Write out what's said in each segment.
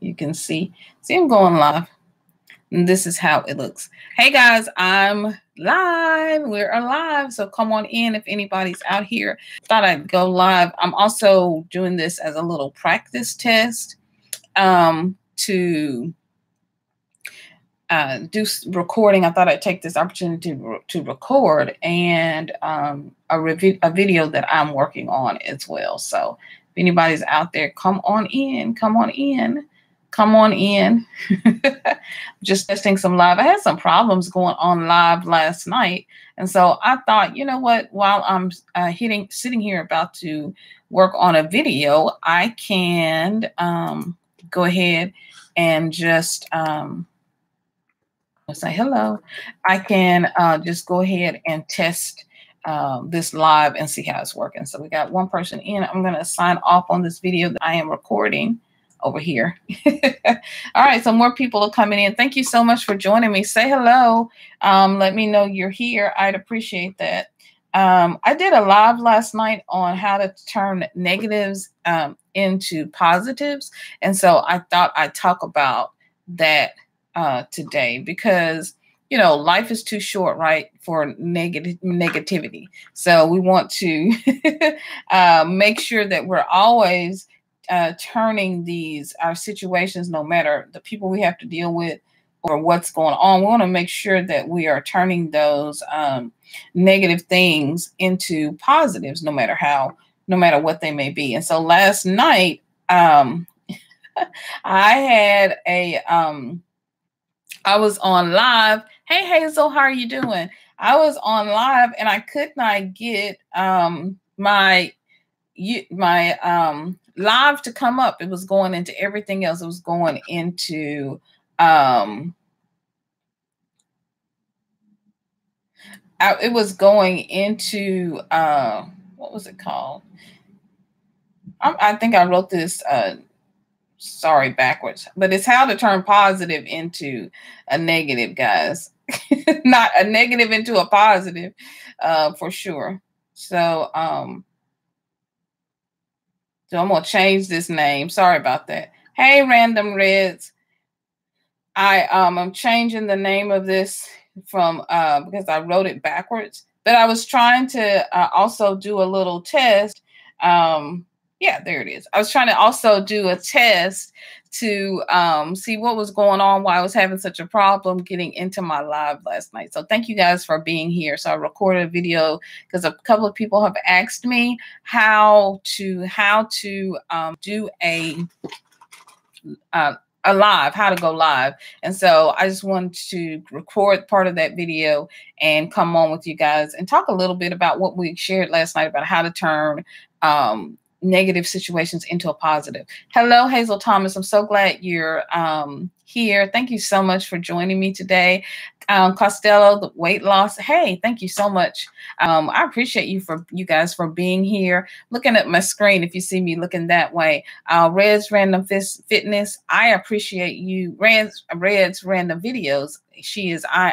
You can see I'm going live. And this is how it looks. Hey guys, I'm live. We're alive. So come on in if anybody's out here. Thought I'd go live. I'm also doing this as a little practice test to do recording. I thought I'd take this opportunity to record and a video that I'm working on as well. So if anybody's out there, come on in, come on in. Come on in. Just testing some live. I had some problems going on live last night. And so I thought, you know what, while I'm sitting here about to work on a video, I can go ahead and just say hello. I can just go ahead and test this live and see how it's working. So we got one person in. I'm going to sign off on this video that I am recording over here. All right, so more people are coming in. Thank you so much for joining me. Say hello. Let me know you're here. I'd appreciate that. I did a live last night on how to turn negatives into positives. And so I thought I'd talk about that today because, you know, life is too short, right, for negativity. So we want to make sure that we're always turning our situations, no matter the people we have to deal with or what's going on. We want to make sure that we are turning those negative things into positives, no matter what they may be. And so last night, I had I was on live. Hey Hazel, how are you doing? I was on live and I could not get my live to come up. It was going into everything else. It was going into it was going into what was it called? I think I wrote this sorry backwards, but it's how to turn positive into a negative, guys. Not a negative into a positive, for sure. So so I'm going to change this name. Sorry about that. Hey, Random Reds. I'm changing the name of this from because I wrote it backwards. But I was trying to also do a little test. Yeah, there it is. I was trying to also do a test to see what was going on, why I was having such a problem getting into my live last night. So thank you guys for being here. So I recorded a video because a couple of people have asked me how to do a live, how to go live. And so I just wanted to record part of that video and come on with you guys and talk a little bit about what we shared last night about how to turn negative situations into a positive. Hello, Hazel Thomas. I'm so glad you're here. Thank you so much for joining me today. Costello, the weight loss. Hey, thank you so much. I appreciate you guys for being here. Looking at my screen, if you see me looking that way. Red's Random Fitness. I appreciate you. Red's Random Videos. She is I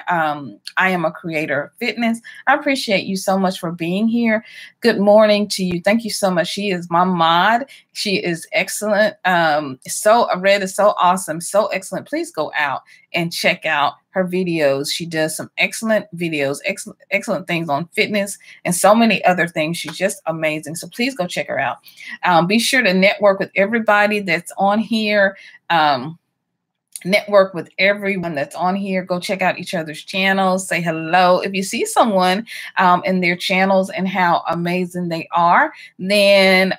am a creator fitness. I appreciate you so much for being here. Good morning to you. Thank you so much. She is my mod. She is excellent. Red is so awesome, so excellent. Please go out and check out her videos. She does some excellent videos, excellent things on fitness and so many other things. She's just amazing. So please go check her out. Be sure to network with everybody that's on here. Network with everyone that's on here. Go check out each other's channels. Say hello. If you see someone in their channels and how amazing they are, then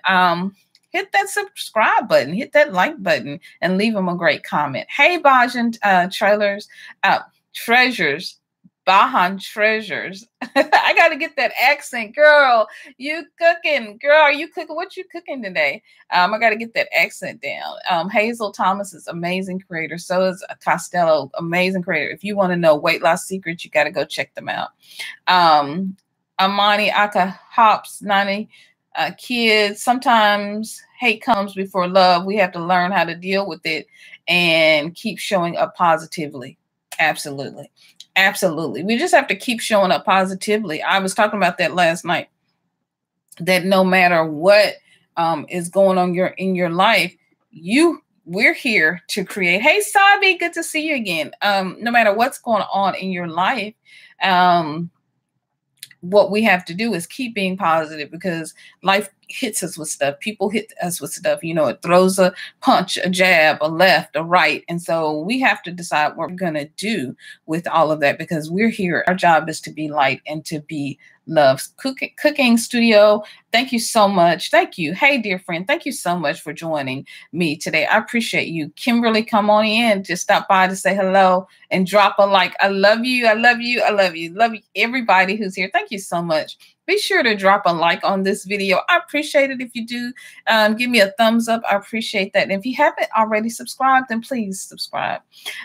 hit that subscribe button, hit that like button, and leave them a great comment. Hey, Bajan Treasures. Bajan Treasures. I got to get that accent, girl. You cooking, girl? Are you cooking? What you cooking today? I got to get that accent down. Hazel Thomas is amazing creator. So is Costello, amazing creator. If you want to know weight loss secrets, you got to go check them out. Amani Aka Hops 90 kids. Sometimes hate comes before love. We have to learn how to deal with it and keep showing up positively. Absolutely. Absolutely. We just have to keep showing up positively. I was talking about that last night, that no matter what is going on in your life, we're here to create. Hey, Sabi, good to see you again. No matter what's going on in your life, what we have to do is keep being positive, because life hits us with stuff. People hit us with stuff. You know, it throws a punch, a jab, a left, a right. And so we have to decide what we're going to do with all of that, because we're here. Our job is to be light and to be love. Cooking Studio, thank you so much. Thank you. Hey, dear friend, thank you so much for joining me today. I appreciate you. Kimberly, come on in. Just stop by to say hello and drop a like. I love you. I love you. I love you. Love you, everybody who's here. Thank you so much. Be sure to drop a like on this video. I appreciate it if you do. Give me a thumbs up. I appreciate that. And if you haven't already subscribed, then please subscribe.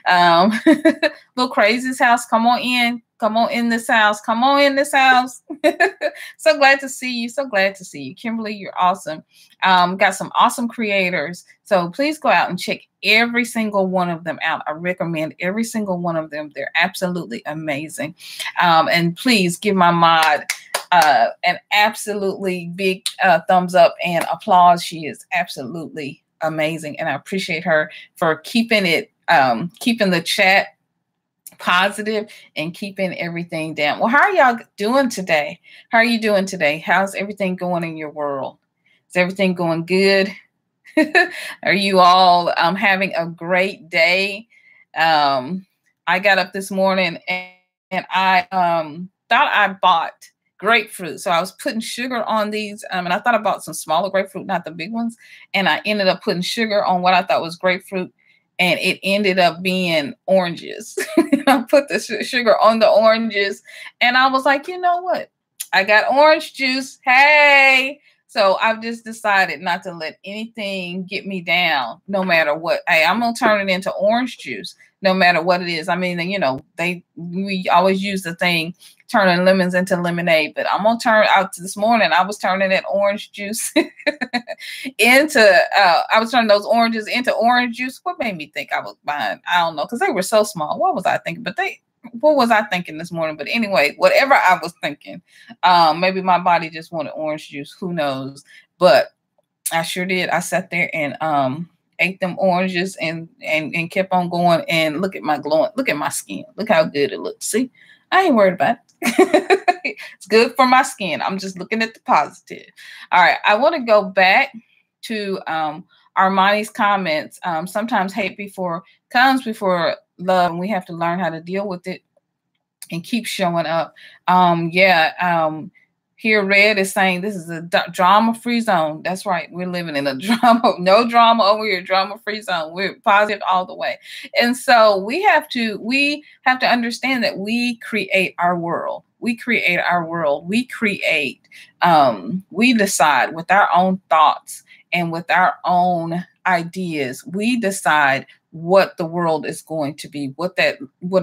Little Crazy's house, come on in. Come on in this house. Come on in this house. So glad to see you. So glad to see you. Kimberly, you're awesome. Got some awesome creators. So please go out and check every single one of them out. I recommend every single one of them. They're absolutely amazing. And please give my mod an absolutely big thumbs up and applause. She is absolutely amazing. And I appreciate her for keeping it, keeping the chat positive and keeping everything down. Well, how are y'all doing today? How are you doing today? How's everything going in your world? Is everything going good? Are you all having a great day? I got up this morning and I thought I bought grapefruit. So I was putting sugar on these, and I thought I bought some smaller grapefruit, not the big ones. And I ended up putting sugar on what I thought was grapefruit, and it ended up being oranges. I put the sugar on the oranges, and I was like, you know what? I got orange juice. Hey. So I've just decided not to let anything get me down, no matter what. Hey, I'm going to turn it into orange juice, no matter what it is. I mean, you know, we always use the thing, turning lemons into lemonade, but I'm going to turn out this morning. I was turning that orange juice into, I was turning those oranges into orange juice. What made me think I was buying? I don't know, because they were so small. What was I thinking? What was I thinking this morning? But anyway, whatever I was thinking, maybe my body just wanted orange juice. Who knows? But I sure did. I sat there and ate them oranges and kept on going. And look at my glowing. Look at my skin. Look how good it looks. See, I ain't worried about it. It's good for my skin. I'm just looking at the positive. All right. I want to go back to Armani's comments. Sometimes hate comes before love, and we have to learn how to deal with it and keep showing up. Here Red is saying this is a drama-free zone. That's right. We're living in a no drama over here, drama-free zone. We're positive all the way. And so we have to understand that we create our world. We create our world. We decide with our own thoughts and with our own ideas. We decide what the world is going to be, what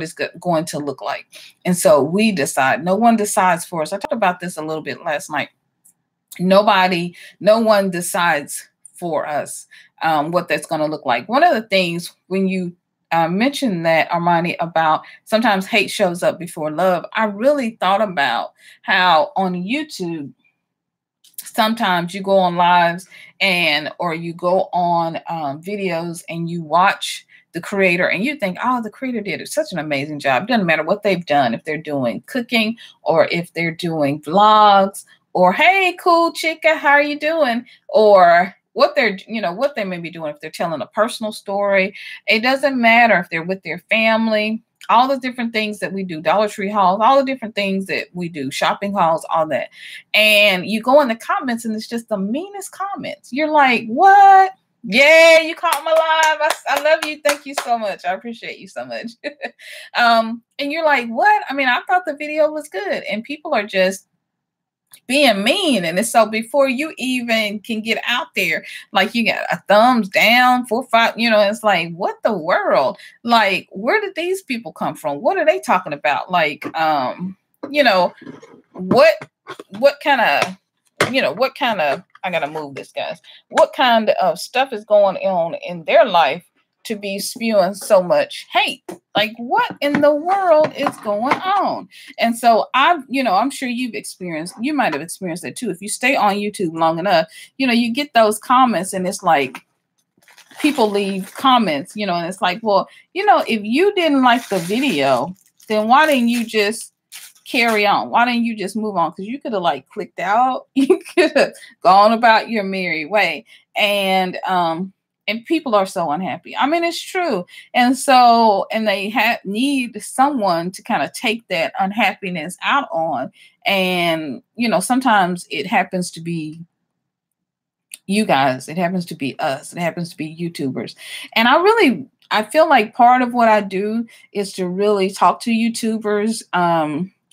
is going to look like. And so we decide. No one decides for us. I talked about this a little bit last night. No one decides for us what that's going to look like. One of the things when you mentioned that, Armani, about sometimes hate shows up before love, I really thought about how on YouTube, sometimes you go on lives or you go on videos and you watch the creator and you think, oh, the creator did such an amazing job. It doesn't matter what they've done, if they're doing cooking or if they're doing vlogs or, hey, cool chica, how are you doing? Or what they may be doing, if they're telling a personal story. It doesn't matter if they're with their family. All the different things that we do, Dollar Tree hauls, all the different things that we do, shopping hauls, all that. And you go in the comments and it's just the meanest comments. You're like, what? Yeah, you caught my live. I love you. Thank you so much. I appreciate you so much. And you're like, what? I mean, I thought the video was good. And people are just being mean. And so before you even can get out there, like you got a thumbs down, 4, 5, it's like, what the world? Like, where did these people come from? What are they talking about? Like, what kind of, I gotta move this, guys. What kind of stuff is going on in their life to be spewing so much hate? Like, what in the world is going on? And so I'm sure you might have experienced it too. If you stay on YouTube long enough, you get those comments and it's like, people leave comments, you know, and it's like, well, you know, if you didn't like the video, then why didn't you just carry on? Why didn't you just move on? Because you could have like clicked out, you could have gone about your merry way. And people are so unhappy. I mean, it's true. And so, and they need someone to kind of take that unhappiness out on. And, you know, sometimes it happens to be you guys, it happens to be us, it happens to be YouTubers. And I feel like part of what I do is to really talk to YouTubers,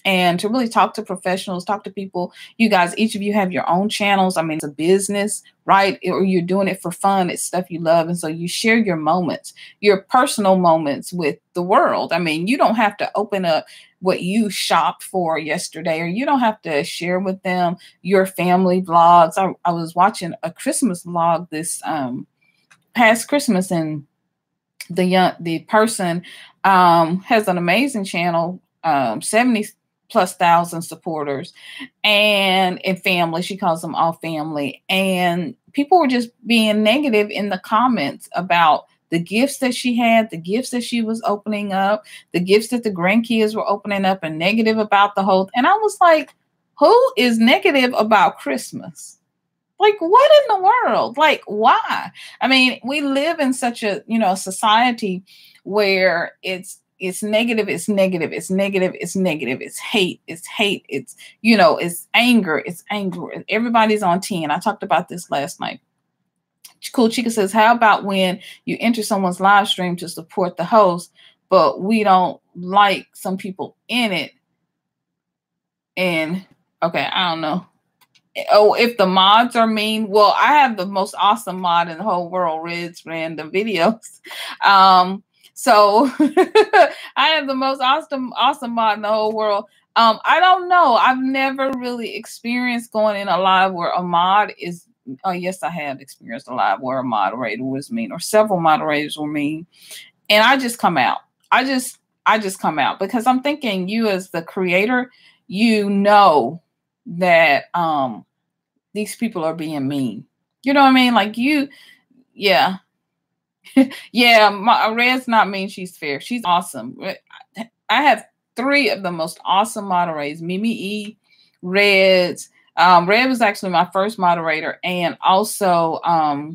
and to really talk to professionals, talk to people. You guys, each of you have your own channels. I mean, it's a business, right? Or you're doing it for fun. It's stuff you love. And so you share your moments, your personal moments with the world. I mean, you don't have to open up what you shopped for yesterday, or you don't have to share with them your family vlogs. I was watching a Christmas vlog this past Christmas, and the person has an amazing channel, 70,000+ supporters, and family. She calls them all family. And people were just being negative in the comments about the gifts that she had, the gifts that she was opening up, the gifts that the grandkids were opening up, and negative about the whole. And I was like, who is negative about Christmas? Like, what in the world? Like, why? I mean, we live in such a, you know, society where it's negative, it's negative, it's negative, it's negative, it's hate, it's, you know, it's anger, Everybody's on 10. I talked about this last night. Cool Chica says, how about when you enter someone's live stream to support the host, but we don't like some people in it? And okay, I don't know. Oh, if the mods are mean, well, I have the most awesome mod in the whole world, Red's random videos. So I have the most awesome mod in the whole world. I don't know. I've never really experienced going in a live where a mod is. Oh, yes, I have experienced a live where a moderator was mean, or several moderators were mean, and I just come out. I just come out, because I'm thinking, you as the creator, you know that these people are being mean. You know what I mean? Like, you, yeah. Yeah, Red's not mean. She's fair. She's awesome. I have 3 of the most awesome moderators: Mimi E, Red's. Red was actually my first moderator, and also my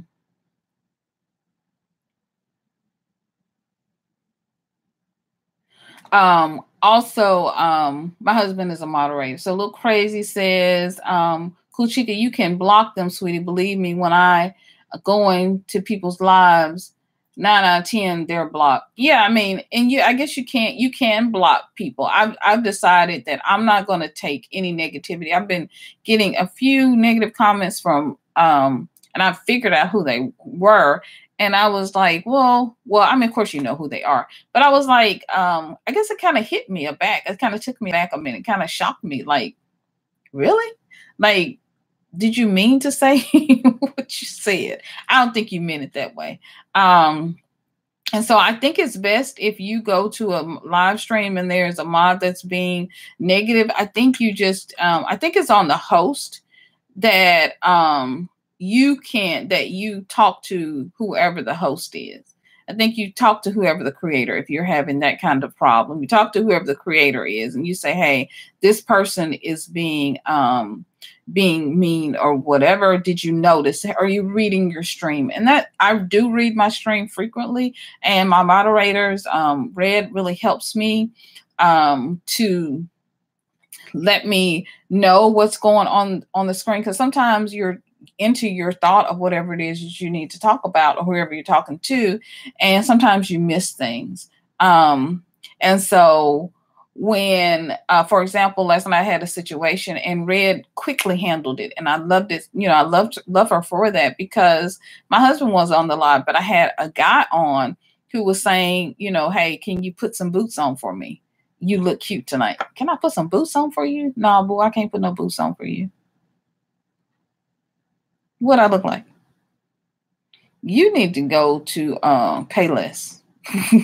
husband is a moderator. So Little Crazy says, Cool Chica, you can block them, sweetie. Believe me, when I go into people's lives, 9 out of 10, they're blocked. Yeah, I mean, and I guess you can block people. I've decided that I'm not going to take any negativity. I've been getting a few negative comments from, and I figured out who they were. And I was like, well, I mean, of course, you know who they are. But I was like, I guess it kind of hit me aback. It kind of took me back a minute, kind of shocked me. Like, really? Like, did you mean to say what you said? I don't think you meant it that way. And so I think it's best if you go to a live stream and there's a mod that's being negative. I think you just, I think it's on the host that you talk to whoever the host is. I think you talk to whoever the creator, if you're having that kind of problem, you talk to whoever the creator is, and you say, hey, this person is being mean or whatever. Did you notice? Are you reading your stream? And that, I do read my stream frequently, and my moderators, Red really helps me to let me know what's going on the screen, because sometimes you're into your thought of whatever it is that you need to talk about, or whoever you're talking to, and sometimes you miss things. And so when, for example, last night I had a situation and Red quickly handled it, and I loved it. You know, I love her for that, because my husband was on the live, but I had a guy on who was saying, you know, hey, can you put some boots on for me? You look cute tonight. Can I put some boots on for you? No, boo, I can't put no boots on for you. What I look like? You need to go to Payless,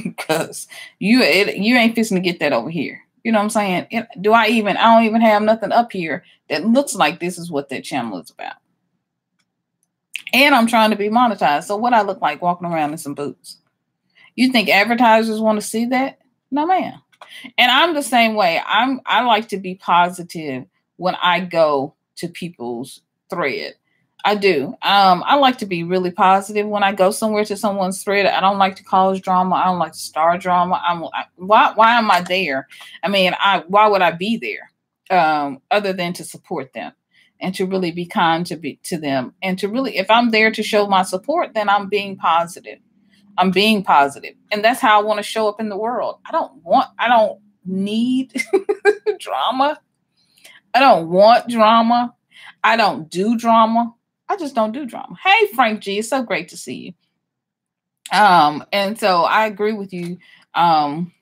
because you ain't fixing to get that over here. You know what I'm saying? I don't even have nothing up here that looks like this is what that channel is about. And I'm trying to be monetized. So what I look like walking around in some boots? You think advertisers want to see that? No, ma'am. And I'm the same way. I like to be positive when I go to people's thread. I do. I like to be really positive when I go somewhere to someone's thread. I don't like to cause drama. I don't like to start drama. Why am I there? I mean, why would I be there? Other than to support them and to really be kind to them, and to really, if I'm there to show my support, then I'm being positive. I'm being positive. And that's how I want to show up in the world. I don't need drama. I don't want drama. I don't do drama. I just don't do drama. Hey, Frank G, it's so great to see you. And so I agree with you, Bahan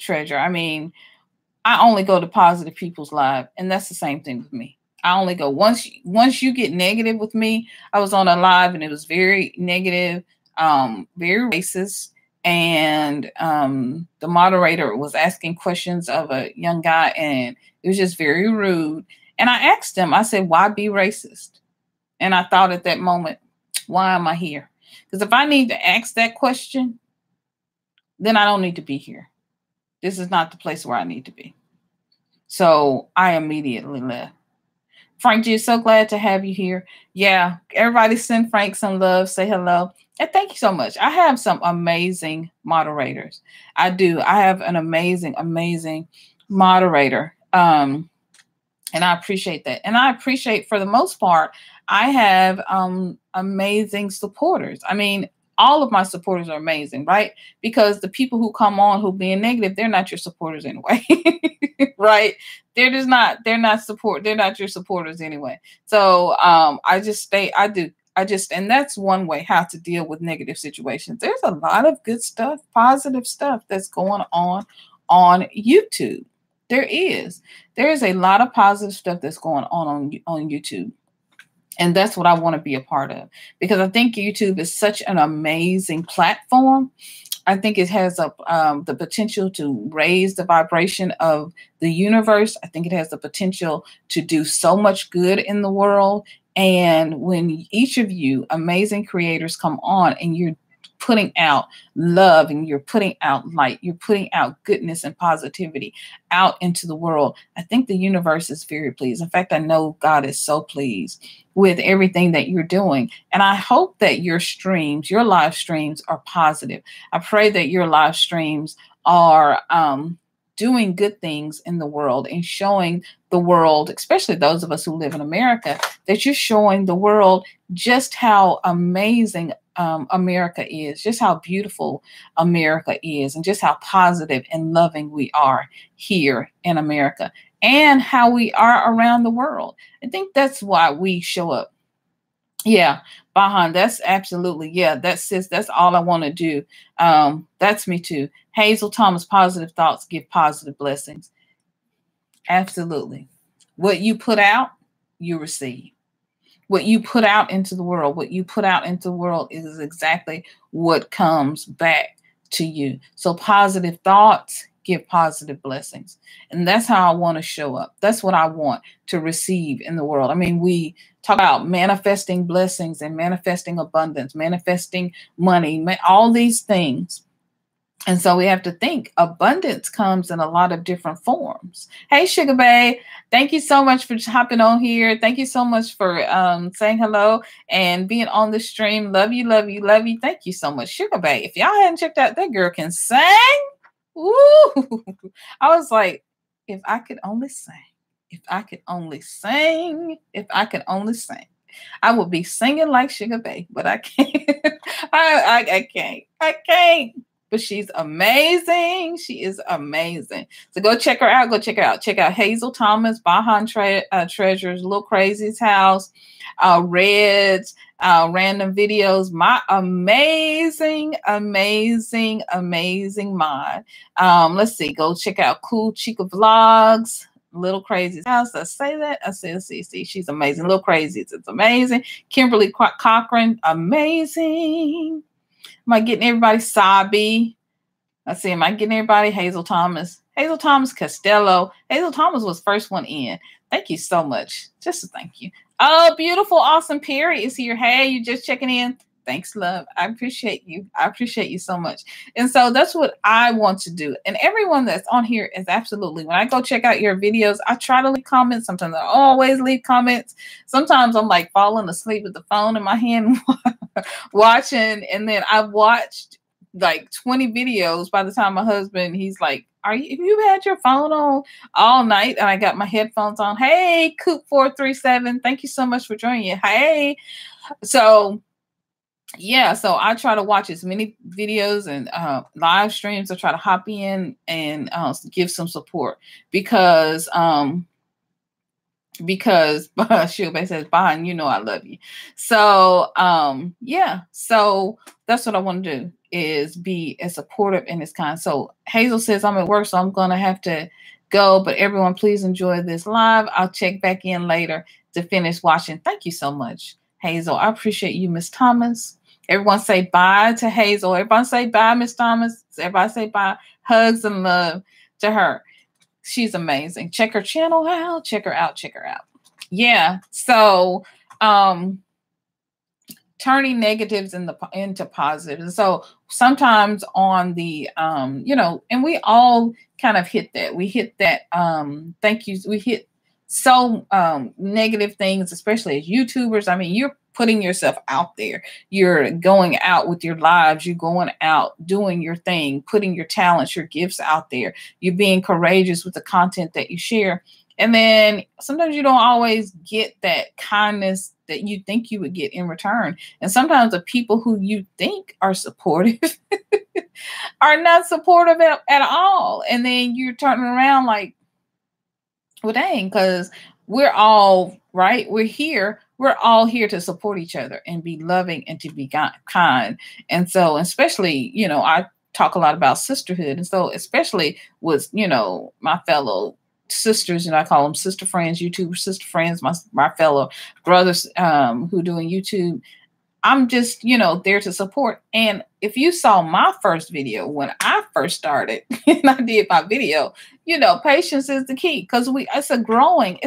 Treasure. I mean, I only go to positive people's live, and that's the same thing with me. I only go once you get negative with me. I was on a live and it was very negative, very racist. And the moderator was asking questions of a young guy, and it was just very rude. And I asked him, I said, why be racist? And I thought at that moment, why am I here? Because if I need to ask that question, then I don't need to be here. This is not the place where I need to be. So I immediately left. Frank G, so glad to have you here. Yeah, everybody send Frank some love, say hello. And thank you so much. I have some amazing moderators. I do. I have an amazing, amazing moderator. And I appreciate that. And I appreciate, for the most part, I have amazing supporters. I mean, all of my supporters are amazing, right? Because the people who come on who being negative, they're not your supporters anyway, right? They're not your supporters anyway. So and that's one way how to deal with negative situations. There's a lot of good stuff, positive stuff that's going on YouTube. There is a lot of positive stuff that's going on YouTube. And that's what I want to be a part of, because I think YouTube is such an amazing platform. I think it has the potential to raise the vibration of the universe. I think it has the potential to do so much good in the world. And when each of you amazing creators come on and you're putting out love and you're putting out light, you're putting out goodness and positivity out into the world, I think the universe is very pleased. In fact, I know God is so pleased with everything that you're doing. And I hope that your live streams are positive. I pray that your live streams are doing good things in the world and showing the world, especially those of us who live in America, that you're showing the world just how amazing America is, just how beautiful America is, and just how positive and loving we are here in America, and how we are around the world. I think that's why we show up. Yeah, Bahan, that's absolutely, yeah, that's all I want to do. That's me too. Hazel Thomas, positive thoughts give positive blessings. Absolutely. What you put out, you receive. What you put out into the world, is exactly what comes back to you. So positive thoughts give positive blessings. And that's how I want to show up. That's what I want to receive in the world. I mean, we talk about manifesting blessings and manifesting abundance, manifesting money, all these things. And so we have to think abundance comes in a lot of different forms. Hey, Sugar Bae, thank you so much for hopping on here. Thank you so much for saying hello and being on the stream. Love you, love you, love you. Thank you so much, Sugar Bae. If y'all hadn't checked out, that girl can sing. Ooh, I was like, if I could only sing, if I could only sing, if I could only sing, I would be singing like Sugar Bae, but I can't. I can't. But she's amazing. She is amazing. So go check her out. Check out Hazel Thomas, Bahan Treasures, Lil Crazy's house, Reds, random videos. My amazing mod. Let's see. Go check out Cool Chica Vlogs. Little Crazy's house. I say that. I say, see, she's amazing. Little Crazy's, it's amazing. Kimberly Cochran, amazing. Am I getting everybody? Sabi. Let's see. Am I getting everybody? Hazel Thomas. Hazel Thomas Costello. Hazel Thomas was first one in. Thank you so much. Just a thank you. Oh, beautiful, awesome Perry is here. Hey, you just checking in. Thanks, love. I appreciate you. I appreciate you so much. And so that's what I want to do. And everyone that's on here is absolutely, when I go check out your videos, I try to leave comments. Sometimes I always leave comments. Sometimes I'm like falling asleep with the phone in my hand watching. And then I've watched like 20 videos by the time my husband, he's like, have you had your phone on all night? And I got my headphones on. Hey, Coop437. Thank you so much for joining you. Hey. So yeah, so I try to watch as many videos and live streams. I try to hop in and give some support because Shilbe says, bye, and you know I love you. So yeah, so that's what I want to do, is be as supportive and as kind. So Hazel says, I'm at work, so I'm gonna have to go, but everyone please enjoy this live. I'll check back in later to finish watching. Thank you so much, Hazel. I appreciate you, Miss Thomas. Everyone say bye to Hazel. Everybody say bye, Miss Thomas. Everybody say bye. Hugs and love to her. She's amazing. Check her channel out. Check her out. Check her out. Yeah. So turning negatives into positives. And so sometimes on the and we all kind of hit that. We hit that thank you. We hit so negative things, especially as YouTubers. I mean, you're putting yourself out there. You're going out with your lives. You're going out doing your thing, putting your talents, your gifts out there. You're being courageous with the content that you share. And then sometimes you don't always get that kindness that you think you would get in return. And sometimes the people who you think are supportive are not supportive at all. And then you're turning around like, well, dang, because we're all right. We're here. We're all here to support each other and be loving and to be kind. And so, especially, I talk a lot about sisterhood. And so, especially with, my fellow sisters, and I call them sister friends, YouTuber sister friends, my fellow brothers who doing YouTube. I'm just, there to support. And if you saw my first video when I first started and I did my video, patience is the key, because it's a growing.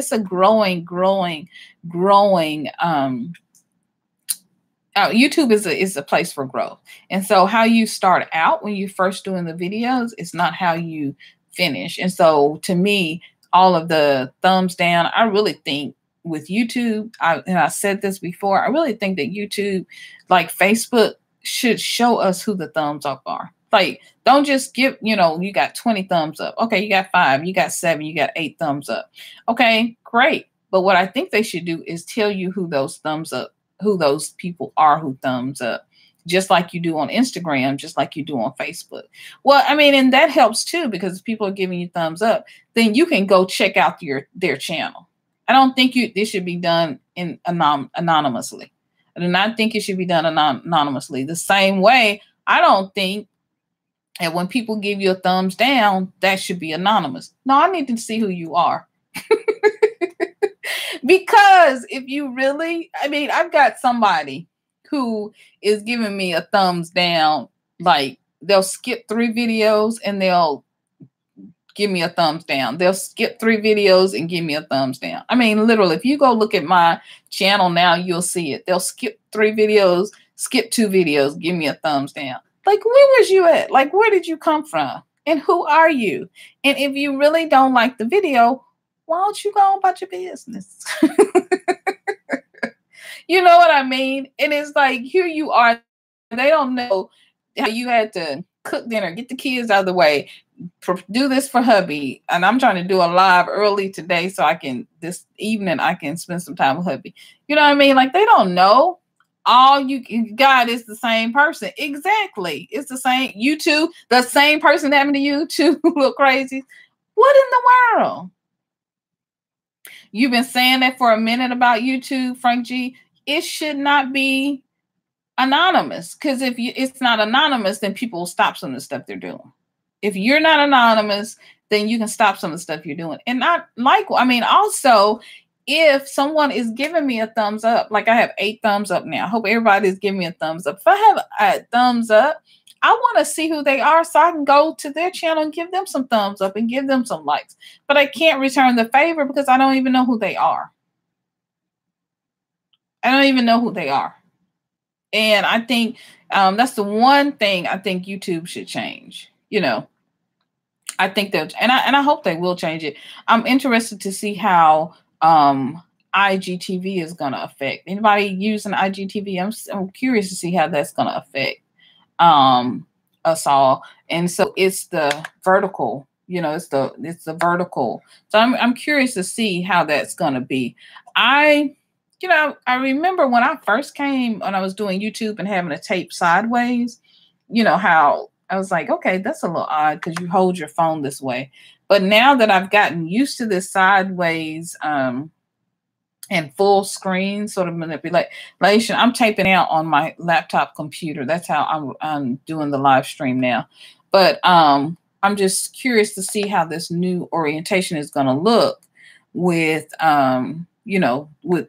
YouTube is a place for growth. And so how you start out when you first doing the videos is not how you finish. And so to me, all of the thumbs down, I really think with YouTube, and I said this before, I really think that YouTube, like Facebook, should show us who the thumbs up are. Like, don't just give, you got 20 thumbs up. Okay, you got 5, you got 7, you got 8 thumbs up. Okay, great. But what I think they should do is tell you who those thumbs up, who those people are who thumbs up, just like you do on Instagram, just like you do on Facebook. Well, I mean, and that helps too, because people are giving you thumbs up, then you can go check out their channel. I don't think this should be done anonymously. I do not think it should be done anonymously. The same way, I don't think that when people give you a thumbs down, that should be anonymous. No, I need to see who you are. Because if you really, I mean, I've got somebody who is giving me a thumbs down, like they'll skip 3 videos and they'll give me a thumbs down. They'll skip 3 videos and give me a thumbs down. I mean, literally, if you go look at my channel now, you'll see it. They'll skip 3 videos, skip 2 videos, give me a thumbs down. Like, where was you at? Like, where did you come from? And who are you? And if you really don't like the video, why don't you go on about your business? You know what I mean? And it's like, here you are. They don't know how you had to cook dinner, get the kids out of the way, do this for hubby. And I'm trying to do a live early today so this evening I can spend some time with hubby. You know what I mean? Like, they don't know. All you got is the same person. Exactly. It's the same. You two, the same person having to you two look crazy. What in the world? You've been saying that for a minute about YouTube, Frank G. It should not be anonymous, because if it's not anonymous, then people will stop some of the stuff they're doing. If you're not anonymous, then you can stop some of the stuff you're doing. And also, if someone is giving me a thumbs up, like I have 8 thumbs up now. I hope everybody's giving me a thumbs up. If I have a thumbs up, I want to see who they are so I can go to their channel and give them some thumbs up and give them some likes. But I can't return the favor because I don't even know who they are. I don't even know who they are. And I think that's the one thing I think YouTube should change. You know, I think that, and I hope they will change it. I'm interested to see how IGTV is going to affect anybody using IGTV. I'm curious to see how that's going to affect us all. And so it's the vertical, you know, it's the vertical. So I'm curious to see how that's going to be. You know, I remember when I first came, when I was doing YouTube and having a tape sideways, you know, how I was like, okay, that's a little odd because you hold your phone this way. But now that I've gotten used to this sideways and full screen sort of manipulation, I'm taping out on my laptop computer. That's how I'm doing the live stream now. But I'm just curious to see how this new orientation is going to look with, with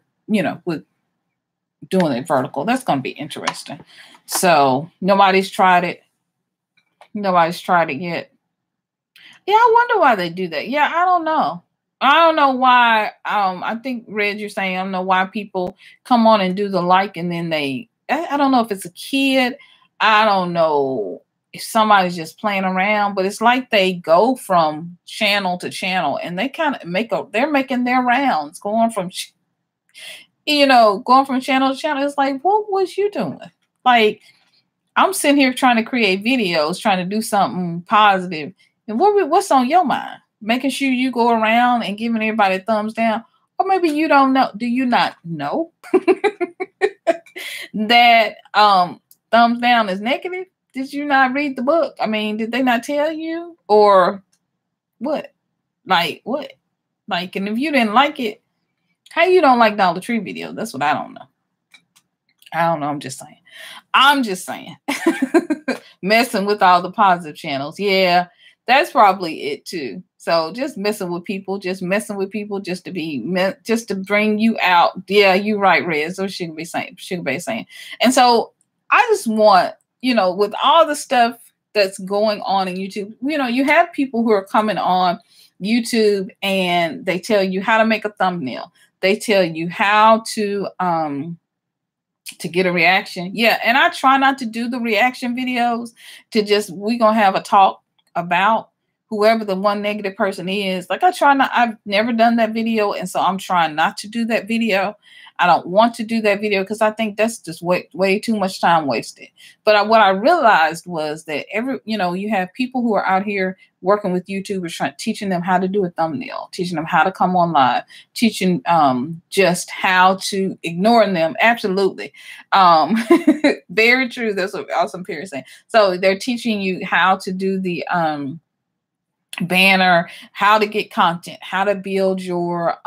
doing it vertical. That's going to be interesting. So nobody's tried it. Nobody's tried it yet. Yeah, I wonder why they do that. Yeah, I don't know. I don't know why. I think, Red, you're saying, I don't know why people come on and do the like and then I don't know if it's a kid. I don't know if somebody's just playing around, but it's like they go from channel to channel and they kind of they're making their rounds, going from channel to channel. It's like, what was you doing? Like, I'm sitting here trying to create videos, trying to do something positive. And what's on your mind? Making sure you go around and giving everybody a thumbs down. Or maybe you don't know. Do you not know that thumbs down is negative? Did you not read the book? I mean, did they not tell you? Or what? Like, what? Like, and if you didn't like it, how you don't like Dollar Tree videos? That's what I don't know. I don't know. I'm just saying. Messing with all the positive channels. Yeah, that's probably it too. So just messing with people just to bring you out. Yeah, you're right, Red. So Sugar Bay saying. And so I just want, with all the stuff that's going on in YouTube, you have people who are coming on YouTube and they tell you how to make a thumbnail. They tell you how to get a reaction. Yeah. And I try not to do the reaction videos we're going to have a talk about whoever the one negative person is. Like I've never done that video. And so I'm trying not to do that video. I don't want to do that video because I think that's just way too much time wasted. But what I realized was that you have people who are out here working with YouTubers, teaching them how to do a thumbnail, teaching them how to come on live, teaching just how to ignore them. Absolutely. Very true. That's what Awesome Perry is saying. So they're teaching you how to do the banner, how to get content, how to build your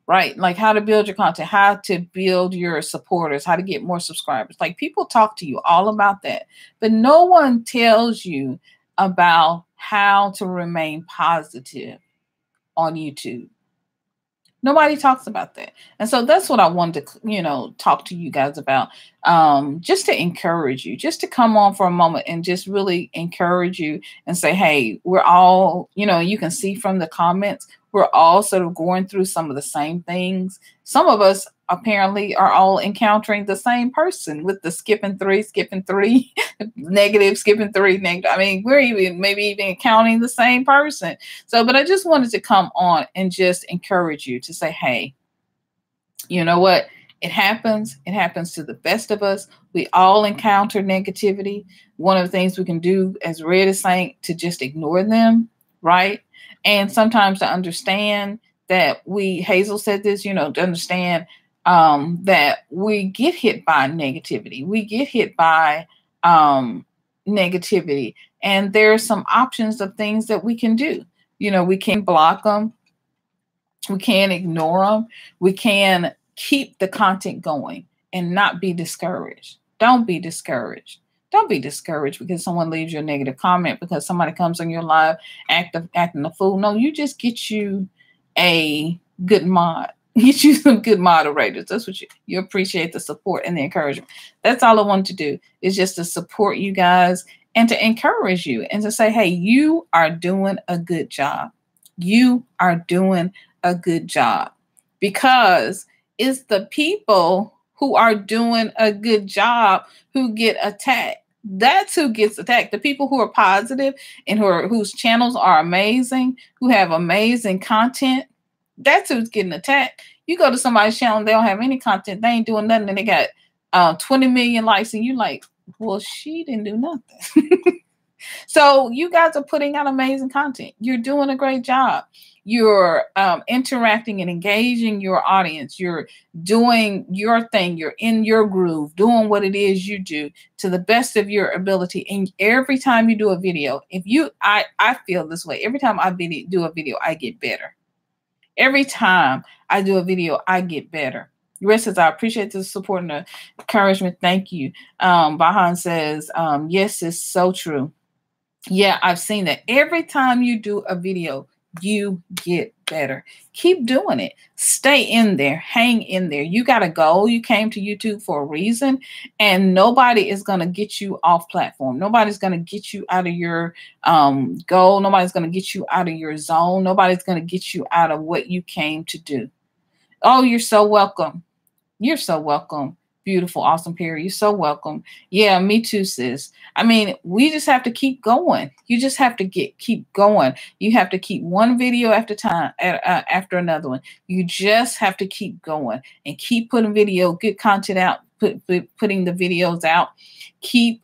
like how to build your content, how to build your supporters, how to get more subscribers. Like people talk to you all about that, but no one tells you about how to remain positive on YouTube. Nobody talks about that. And so that's what I wanted to, talk to you guys about, just to encourage you, just to come on for a moment and just really encourage you and say, hey, we're all, you can see from the comments, we're all sort of going through some of the same things. Some of us apparently are all encountering the same person with the skipping three, negative, skipping three, negative. I mean, we're maybe even counting the same person. So, but I just wanted to come on and just encourage you to say, hey, you know what? It happens. It happens to the best of us. We all encounter negativity. One of the things we can do, as Red is saying, to just ignore them, right? And sometimes to understand that Hazel said this, to understand that we get hit by negativity. We get hit by negativity. And there are some options of things that we can do. We can block them. We can ignore them. We can keep the content going and not be discouraged. Don't be discouraged. Don't be discouraged because someone leaves you a negative comment, because somebody comes on your live acting a fool. No, you just get you a good mod. get you some good moderators. That's what you appreciate the support and the encouragement. That's all I wanted to do, is just to support you guys and to encourage you and to say, hey, you are doing a good job. You are doing a good job, because it's the people who are doing a good job who get attacked. That's who gets attacked. The people who are positive and whose channels are amazing, who have amazing content, that's who's getting attacked. You go to somebody's channel, they don't have any content, they ain't doing nothing, and they got 20 million likes, and you're like, well, she didn't do nothing. So you guys are putting out amazing content. You're doing a great job. You're interacting and engaging your audience. You're doing your thing. You're in your groove, doing what it is you do to the best of your ability. And every time you do a video, I feel this way. Every time I do a video, I get better. Every time I do a video, I get better. Rest says, I appreciate the support and the encouragement. Thank you. Bahan says, yes, it's so true. Yeah, I've seen that. Every time you do a video, you get better. Keep doing it. Stay in there. Hang in there. You got a goal. You came to YouTube for a reason, and nobody is going to get you off platform. Nobody's going to get you out of your goal. Nobody's going to get you out of your zone. Nobody's going to get you out of what you came to do. Oh, you're so welcome. You're so welcome. Beautiful, awesome Perry. You're so welcome. Yeah, me too, sis. I mean, we just have to keep going. You just have to keep going. You have to keep one video after another one. You just have to keep going and keep putting good content out, putting the videos out. Keep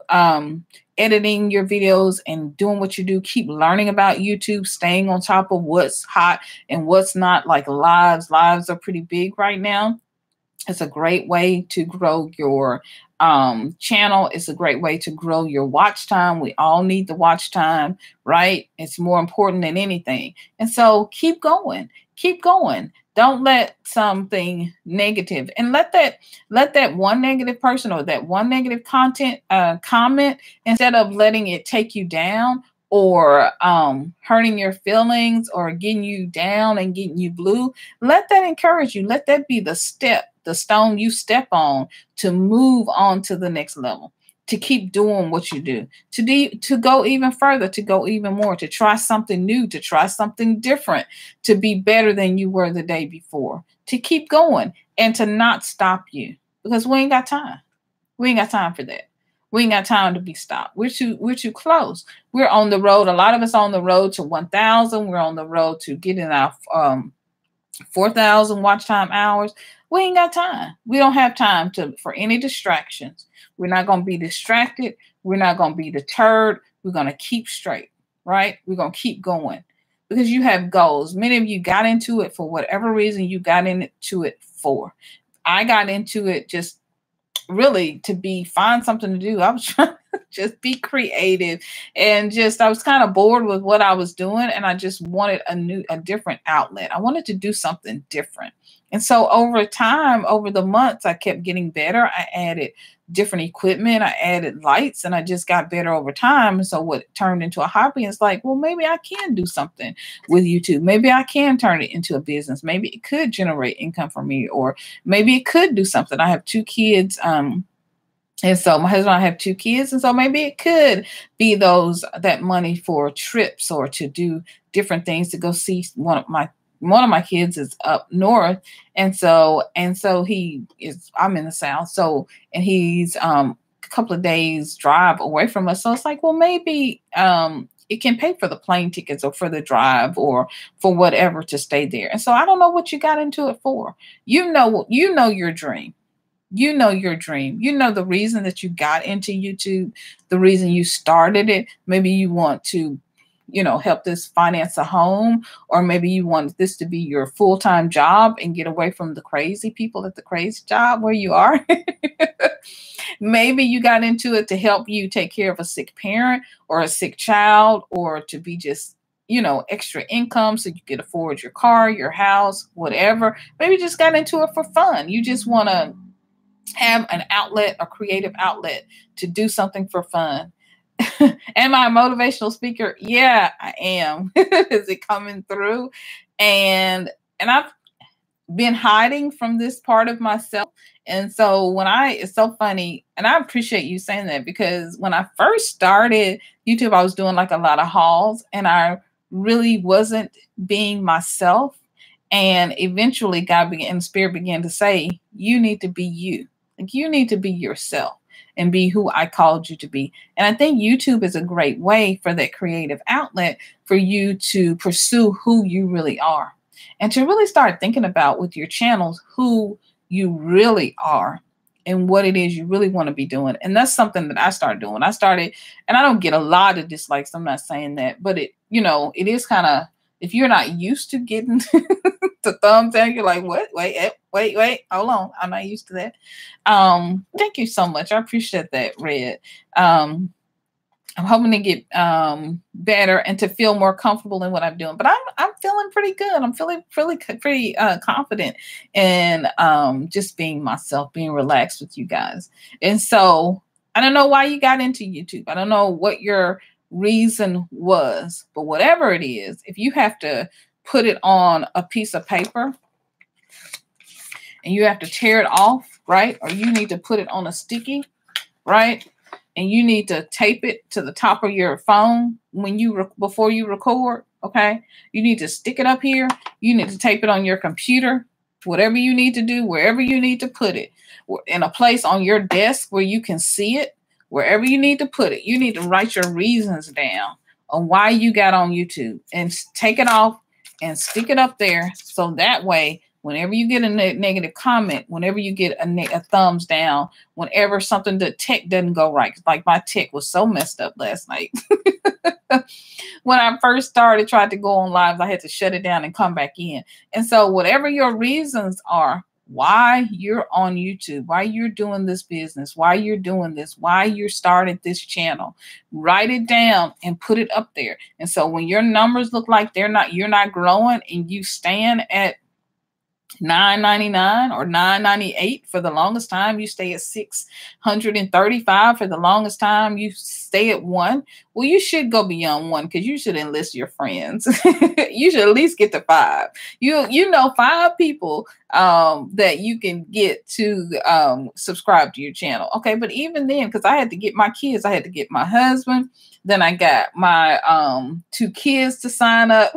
editing your videos and doing what you do. Keep learning about YouTube, staying on top of what's hot and what's not, like lives. Lives are pretty big right now. It's a great way to grow your channel. It's a great way to grow your watch time. We all need the watch time, right? It's more important than anything. And so keep going. Keep going. Don't let something negative, and let that one negative person or that one negative comment, instead of letting it take you down or hurting your feelings or getting you down and getting you blue, let that encourage you. Let that be the stone you step on to move on to the next level, to keep doing what you do, to go even further, to go even more, to try something new, to try something different, to be better than you were the day before, to keep going and to not stop you, because we ain't got time. We ain't got time for that. We ain't got time to be stopped. We're too close. We're on the road. A lot of us on the road to 1,000. We're on the road to getting our 4,000 watch time hours. We ain't got time. We don't have time for any distractions. We're not going to be distracted. We're not going to be deterred. We're going to keep straight, right? We're going to keep going because you have goals. Many of you got into it for whatever reason you got into it for. I got into it just really to find something to do. I was trying to just be creative, and I was kind of bored with what I was doing, and I just wanted a different outlet. I wanted to do something different. And so over time, over the months, I kept getting better. I added different equipment. I added lights, and I just got better over time. And so what turned into a hobby is like, well, maybe I can do something with YouTube. Maybe I can turn it into a business. Maybe it could generate income for me, or maybe it could do something. I have 2 kids. And so my husband and I have 2 kids. And so maybe it could be that money for trips or to do different things, to go see one of my kids is up north. And so I'm in the South. So, and he's a couple of days drive away from us. So it's like, well, maybe it can pay for the plane tickets or for the drive or for whatever to stay there. And so I don't know what you got into it for. You know your dream. You know your dream. You know the reason that you got into YouTube, the reason you started it. Maybe you want to, help this finance a home, or maybe you want this to be your full-time job and get away from the crazy people at the crazy job where you are. Maybe you got into it to help you take care of a sick parent or a sick child, or to be just, extra income so you can afford your car, your house, whatever. Maybe you just got into it for fun. You just want to have an outlet, a creative outlet to do something for fun. Am I a motivational speaker? Yeah, I am. Is it coming through? And been hiding from this part of myself. And so it's so funny. And I appreciate you saying that, because when I first started YouTube, I was doing like a lot of hauls and I really wasn't being myself. And eventually Spirit began to say, you need to be you. Like, you need to be yourself and be who I called you to be. And I think YouTube is a great way for that creative outlet for you to pursue who you really are, and to really start thinking about with your channels who you really are and what it is you really want to be doing. And that's something that I started doing. And I don't get a lot of dislikes. I'm not saying that, but it is kind of, if you're not used to getting the thumbs down, you're like, what? Wait, hold on. I'm not used to that. Thank you so much. I appreciate that, Red. I'm hoping to get better and to feel more comfortable in what I'm doing. But I'm feeling pretty good. I'm feeling pretty confident in just being myself, being relaxed with you guys. And so I don't know why you got into YouTube. I don't know what your reason was, but whatever it is, if you have to put it on a piece of paper and you have to tear it off, right? Or you need to put it on a sticky, right? And you need to tape it to the top of your phone before you record, okay? You need to stick it up here. You need to tape it on your computer, whatever you need to do, wherever you need to put it, in a place on your desk where you can see it, wherever you need to put it. You need to write your reasons down on why you got on YouTube and take it off and stick it up there, so that way, whenever you get a negative comment, whenever you get a thumbs down, whenever something, the tech doesn't go right, like my tech was so messed up last night. When I first tried to go on lives, I had to shut it down and come back in. And so whatever your reasons are, why you're on YouTube, why you're doing this business, why you're doing this, why you started this channel, write it down and put it up there. And so when your numbers look like you're not growing, and you stand at $9.99 or $9.98 for the longest time, you stay at $635 for the longest time, you stay at $1. Well, you should go beyond $1, because you should enlist your friends. You should at least get to 5. You know 5 people that you can get to subscribe to your channel. Okay, but even then, because I had to get my kids, I had to get my husband, then I got my 2 kids to sign up.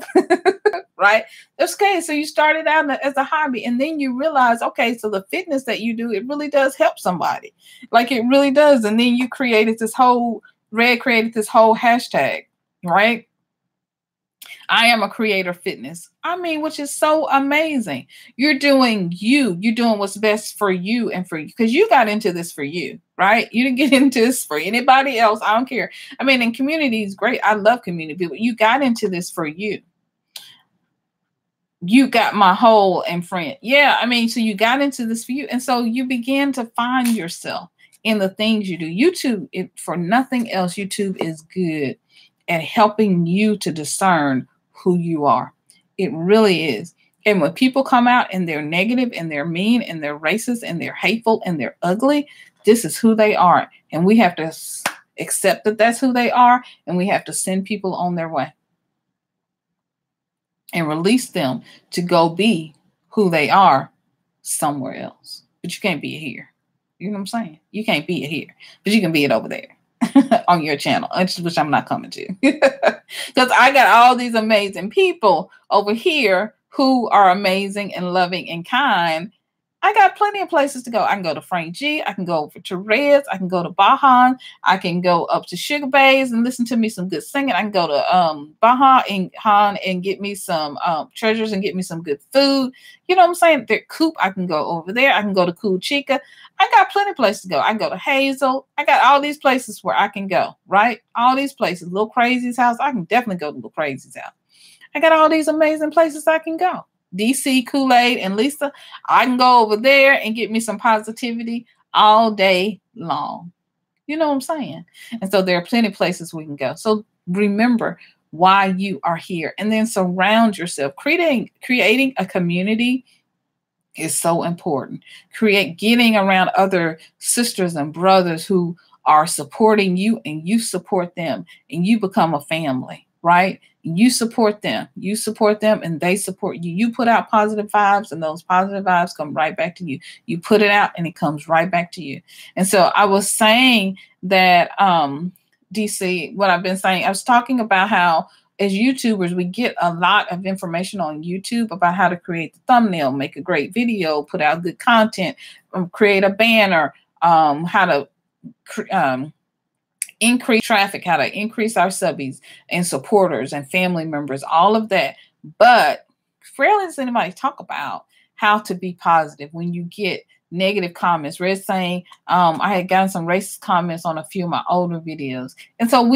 Right? Okay, so you started out as a hobby, and then you realize, okay, so the fitness that you do, it really does help somebody. Like, it really does. And then you created this whole hashtag, right? I am a creator fitness. I mean, which is so amazing. You're doing what's best for you and for you, because you got into this for you, right? You didn't get into this for anybody else. I don't care. I mean, and community is great. I love community, but you got into this for you. You got my whole and friend. Yeah, I mean, so you got into this for you. And so you began to find yourself in the things you do. YouTube, for nothing else, YouTube is good at helping you to discern who you are. It really is. And when people come out and they're negative and they're mean and they're racist and they're hateful and they're ugly, this is who they are. And we have to accept that that's who they are. And we have to send people on their way and release them to go be who they are somewhere else. But you can't be it here. You know what I'm saying? You can't be it here, but you can be it over there on your channel, which I'm not coming to. Because I got all these amazing people over here who are amazing and loving and kind. I got plenty of places to go. I can go to Frank G. I can go over to Reds. I can go to Baja. I can go up to Sugar Bays and listen to me some good singing. I can go to Baja and Han and get me some treasures and get me some good food. You know what I'm saying? There, Coop. I can go over there. I can go to Cool Chica. I got plenty of places to go. I can go to Hazel. I got all these places where I can go, right? All these places. Lil Crazy's house. I can definitely go to Lil Crazy's house. I got all these amazing places I can go. DC, Kool-Aid, and Lisa, I can go over there and get me some positivity all day long. You know what I'm saying? And so there are plenty of places we can go. So remember why you are here, and then surround yourself. Creating a community is so important. Getting around other sisters and brothers who are supporting you, and you support them, and you become a family. right? You support them. You support them and they support you. You put out positive vibes and those positive vibes come right back to you. You put it out and it comes right back to you. And so I was saying that, DC, what I've been saying, I was talking about how as YouTubers, we get a lot of information on YouTube about how to create the thumbnail, make a great video, put out good content, create a banner, how to increase traffic, how to increase our subbies and supporters and family members, all of that. But rarely does anybody talk about how to be positive when you get negative comments. Red saying, I had gotten some racist comments on a few of my older videos. And so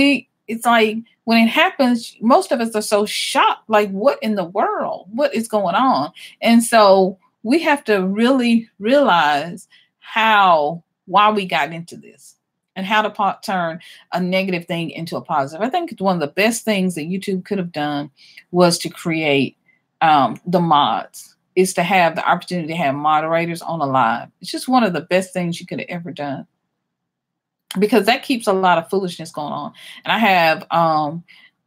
it's like when it happens, most of us are so shocked, like, what in the world? What is going on? And so we have to really realize why we got into this and how to turn a negative thing into a positive. I think one of the best things that YouTube could have done was to create the mods, is to have the opportunity to have moderators on a live. It's just one of the best things you could have ever done, because that keeps a lot of foolishness going on. And I have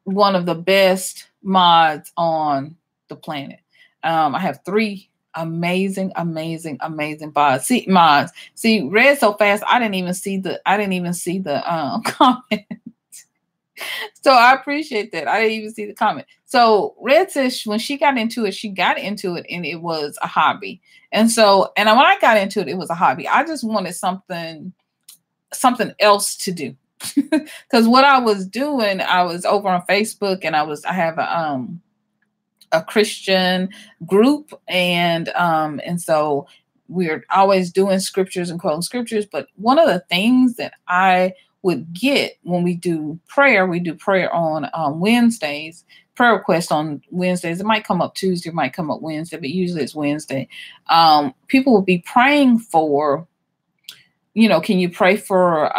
one of the best mods on the planet. I have 3 amazing mods. See, read so fast I didn't even see the comment. So I appreciate that. I didn't even see the comment. So Red says when she got into it and it was a hobby. And when I got into it, it was a hobby. I just wanted something else to do. Because what I was doing, I was over on Facebook and I have a Christian group, and so we're always doing scriptures and quoting scriptures. But one of the things that I would get when we do prayer on Wednesdays, prayer requests on Wednesdays. It might come up Tuesday, it might come up Wednesday, but usually it's Wednesday. People will be praying for, can you pray for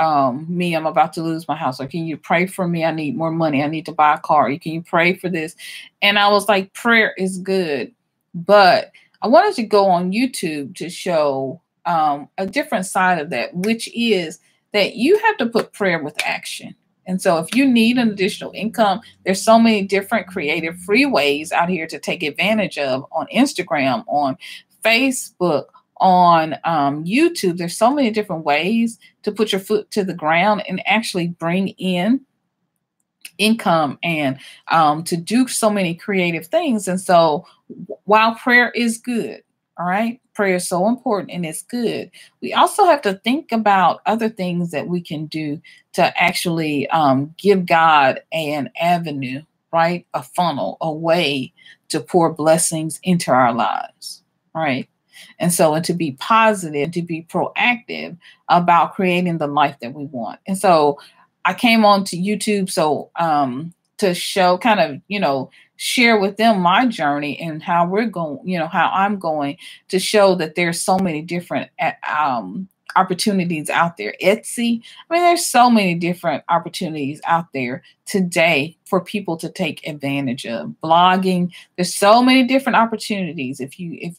me? I'm about to lose my house. Or can you pray for me? I need more money. I need to buy a car. Can you pray for this? And I was like, prayer is good. But I wanted to go on YouTube to show a different side of that, which is that you have to put prayer with action. And so if you need an additional income, there's so many different creative free ways out here to take advantage of on Instagram, on Facebook, on YouTube. There's so many different ways to put your foot to the ground and actually bring in income and to do so many creative things. And so while prayer is good, all right, prayer is so important and it's good, we also have to think about other things that we can do to actually give God an avenue, right? A funnel, a way to pour blessings into our lives, right? And so, and to be positive, to be proactive about creating the life that we want. And so I came on to YouTube to show, kind of, share with them my journey and how we're going, how I'm going, to show that there's so many different opportunities out there. Etsy, there's so many different opportunities out there today for people to take advantage of. Blogging, there's so many different opportunities. If you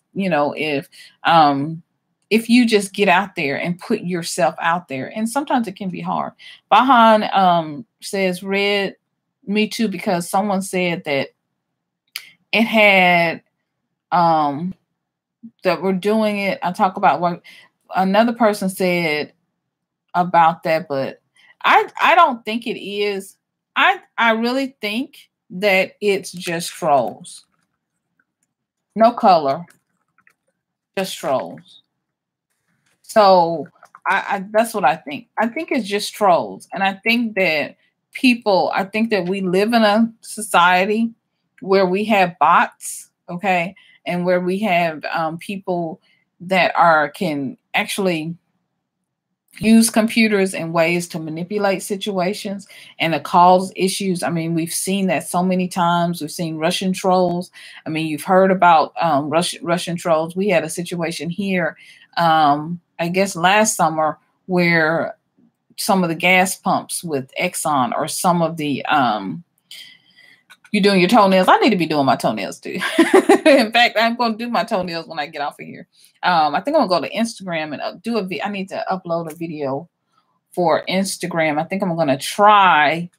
just get out there and put yourself out there, and sometimes it can be hard. Bahan says, Red, me too, because someone said that it had that we're doing it. I talk about what another person said about that, but I don't think it is. I really think that it's just trolls. No color, just trolls. So I that's what I think. I think it's just trolls. And I think that we live in a society where we have bots, okay, and where we have people that can actually use computers in ways to manipulate situations and to cause issues. We've seen that so many times. We've seen Russian trolls. You've heard about Russian trolls. We had a situation here, I guess last summer, where some of the gas pumps with Exxon, or some of the you doing your toenails? I need to be doing my toenails too. In fact, I'm going to do my toenails when I get off of here. I think I'm going to go to Instagram and do I need to upload a video for Instagram. I think I'm going to try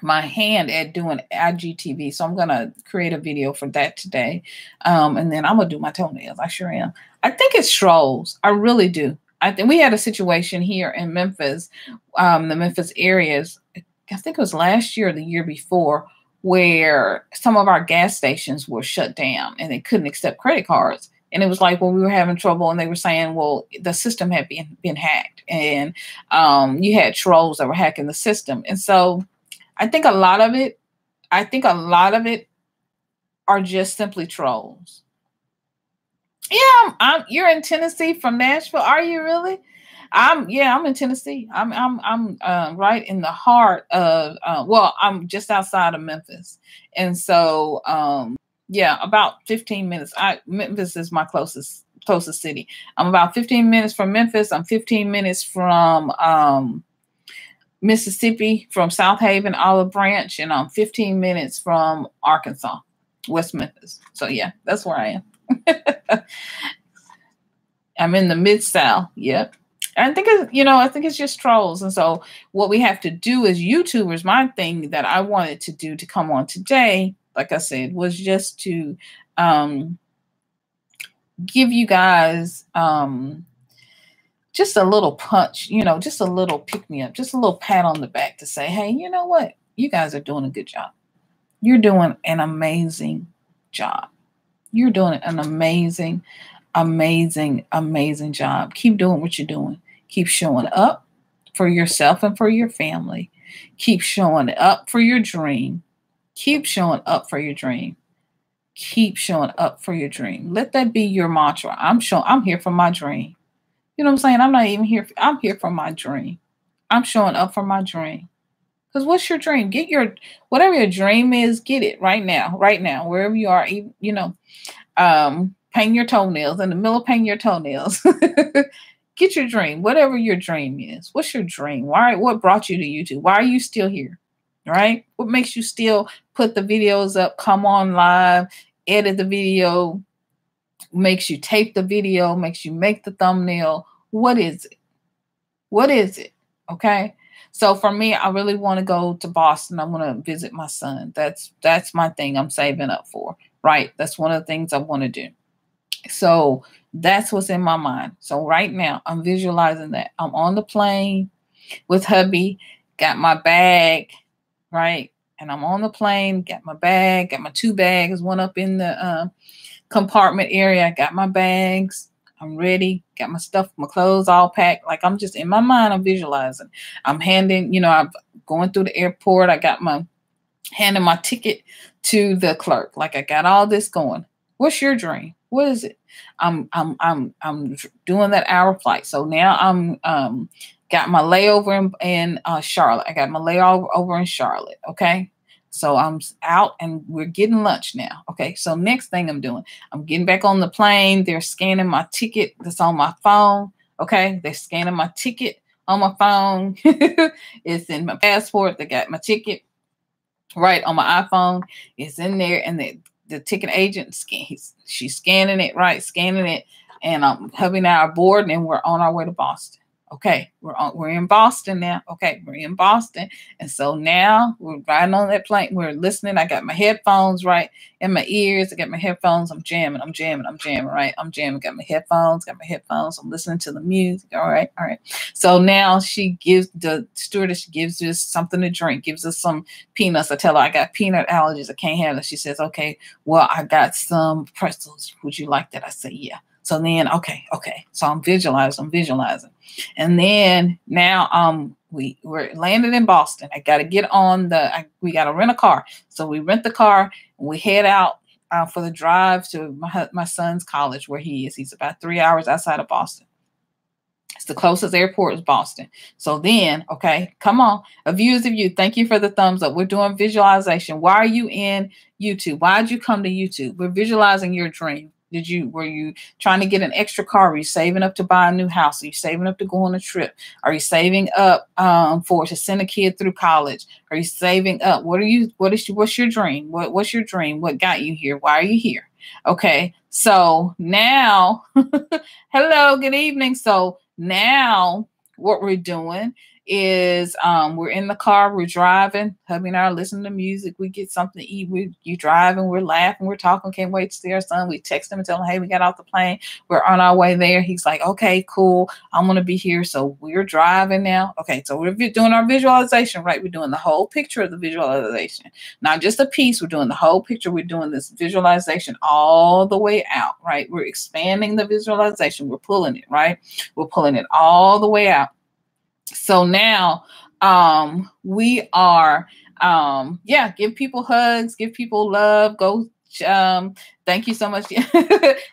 my hand at doing IGTV. So I'm going to create a video for that today. And then I'm going to do my toenails. I sure am. I think it's trolls. I really do. I think we had a situation here in Memphis, the Memphis areas. I think it was last year or the year before, where some of our gas stations were shut down and they couldn't accept credit cards. And it was like, well, we were having trouble, and they were saying, well, the system had been hacked, and you had trolls that were hacking the system. And so I think a lot of it are just simply trolls. Yeah, you're in Tennessee from Nashville. Are you really? I'm in Tennessee. I'm right in the heart of well, I'm just outside of Memphis. And so yeah, about 15 minutes. Memphis is my closest city. I'm about 15 minutes from Memphis. I'm 15 minutes from Mississippi, from South Haven, Olive Branch, and I'm 15 minutes from Arkansas, West Memphis. So yeah, that's where I am. I'm in the Mid-South. Yep. I think it's just trolls. And so what we have to do as YouTubers, my thing that I wanted to do to come on today, like I said, was just to give you guys just a little punch, just a little pick me up, just a little pat on the back to say, hey, you know what? You guys are doing a good job. You're doing an amazing job. You're doing an amazing job. Keep doing what you're doing. Keep showing up for yourself and for your family. Keep showing up for your dream. Keep showing up for your dream. Keep showing up for your dream. Let that be your mantra. I'm here for my dream. You know what I'm saying? I'm not even here. I'm here for my dream. I'm showing up for my dream. Because what's your dream? Get whatever your dream is, get it right now, wherever you are, paint your toenails, in the middle of painting your toenails. Get your dream, whatever your dream is. What's your dream? What brought you to YouTube? Why are you still here? Right? What makes you still put the videos up, come on live, edit the video, makes you tape the video, makes you make the thumbnail? What is it? What is it? Okay. So for me, I really want to go to Boston. I want to visit my son. That's my thing I'm saving up for. Right? That's one of the things I want to do. So that's what's in my mind. So right now I'm visualizing that I'm on the plane with hubby, got my bag, right? And I'm on the plane, got my bag, got my 2 bags, one up in the compartment area. I got my bags. I'm ready. Got my stuff, my clothes all packed. Like I'm just in my mind, I'm visualizing. I'm I'm going through the airport. I got handing my ticket to the clerk. Like I got all this going. What's your dream? What is it? I'm doing that hour flight. So now I'm got my layover in Charlotte. I got my layover over in Charlotte. Okay. So I'm out and we're getting lunch now. Okay. So next thing I'm doing, I'm getting back on the plane. They're scanning my ticket that's on my phone. Okay. They're scanning my ticket on my phone. It's in my passport. They got my ticket right on my iPhone. It's in there, and the ticket agent, she's scanning it, right? Scanning it. And hubby and I are board, and we're on our way to Boston. Okay, we're in Boston now. Okay, we're in Boston. And so now we're riding on that plane. We're listening. I got my headphones right in my ears. I got my headphones. I'm jamming, right? I'm jamming. Got my headphones. I'm listening to the music. All right. So now the stewardess gives us something to drink, gives us some peanuts. I tell her I got peanut allergies. I can't have it. She says, okay, well, I got some pretzels. Would you like that? I say, yeah. So then, okay. So I'm visualizing. And then now we're landed in Boston. I got to get on we got to rent a car. So we rent the car and we head out for the drive to my son's college where he is. He's about 3 hours outside of Boston. It's the closest airport is Boston. So then, okay, come on. A view is a view. Thank you for the thumbs up. We're doing visualization. Why are you in YouTube? Why did you come to YouTube? We're visualizing your dream. Were you trying to get an extra car? Are you saving up to buy a new house? Are you saving up to go on a trip? Are you saving up to send a kid through college? Are you saving up? What's your dream? What's your dream? What got you here? Why are you here? Okay. So now, hello, good evening. So now what we're doing is we're in the car, we're driving, hubby and I are listening to music, we get something to eat, you driving, we're laughing, we're talking, can't wait to see our son. We text him and tell him, hey, we got off the plane, we're on our way there. He's like, okay, cool, I'm going to be here. So we're driving now. Okay, so we're doing our visualization, right? We're doing the whole picture of the visualization, not just a piece. We're doing the whole picture. We're doing this visualization all the way out, right? We're expanding the visualization. We're pulling it, right? We're pulling it all the way out. So now we are, yeah, give people hugs, give people love, go, thank you so much.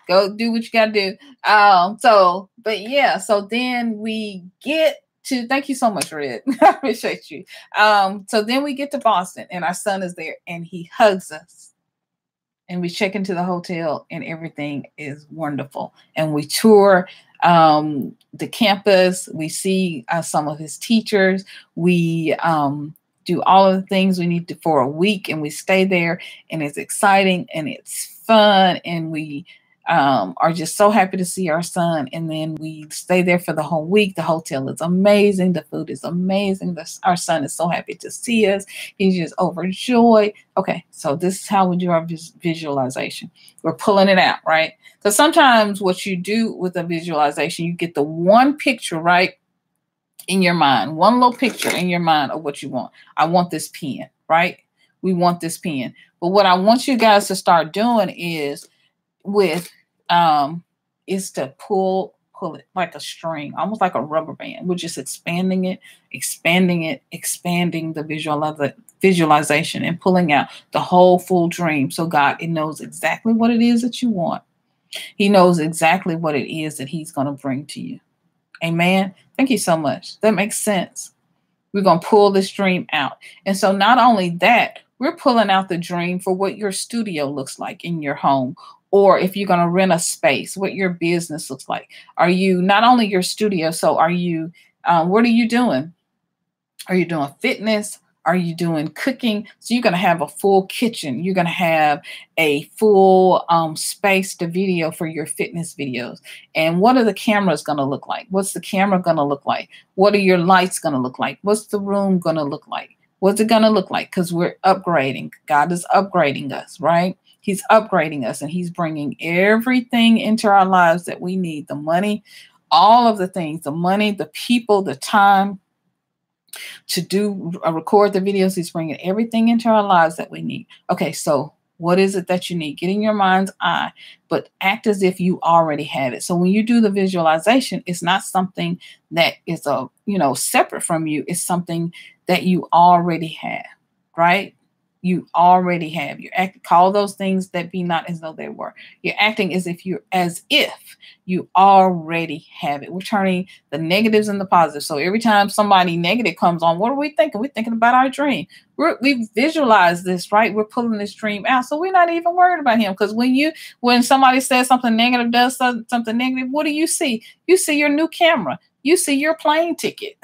Go do what you got to do. But yeah, so then we get to, thank you so much, Red. I appreciate you. So then we get to Boston and our son is there and he hugs us. And we check into the hotel and everything is wonderful. And we tour the campus. We see some of his teachers. We do all of the things we need to for a week, and we stay there, and it's exciting and it's fun, and we are just so happy to see our son. And then we stay there for the whole week. The hotel is amazing. The food is amazing. Our son is so happy to see us. He's just overjoyed. Okay, so this is how we do our visualization. We're pulling it out, right? Because sometimes what you do with a visualization, you get the one picture, right, in your mind, one little picture in your mind of what you want. I want this pen, right? We want this pen. But what I want you guys to start doing is to pull it like a string, almost like a rubber band. We're just expanding it, expanding the visualization and pulling out the whole full dream. So God, it knows exactly what it is that you want. He knows exactly what it is that he's going to bring to you. Amen. Thank you so much. That makes sense. We're going to pull this dream out. And so not only that, we're pulling out the dream for what your studio looks like in your home, or if you're going to rent a space, what your business looks like. Are you not only your studio? So are you, what are you doing? Are you doing fitness? Are you doing cooking? So you're going to have a full kitchen. You're going to have a full space to video for your fitness videos. And what are the cameras going to look like? What's the camera going to look like? What are your lights going to look like? What's the room going to look like? What's it going to look like? Because we're upgrading. God is upgrading us, right? He's upgrading us, and he's bringing everything into our lives that we need. The money, all of the things, the money, the people, the time, to record the videos. He's bringing everything into our lives that we need. Okay, so what is it that you need? Get in your mind's eye, but act as if you already have it. So when you do the visualization, it's not something that is separate from you. It's something that you already have, right? You already have. Call those things that be not as though they were. You're acting as if you already have it. We're turning the negatives into positives. So every time somebody negative comes on, what are we thinking? We're thinking about our dream. We've visualized this, right? We're pulling this dream out. So we're not even worried about him. Because when somebody says something negative, does something negative, what do you see? You see your new camera. You see your plane ticket.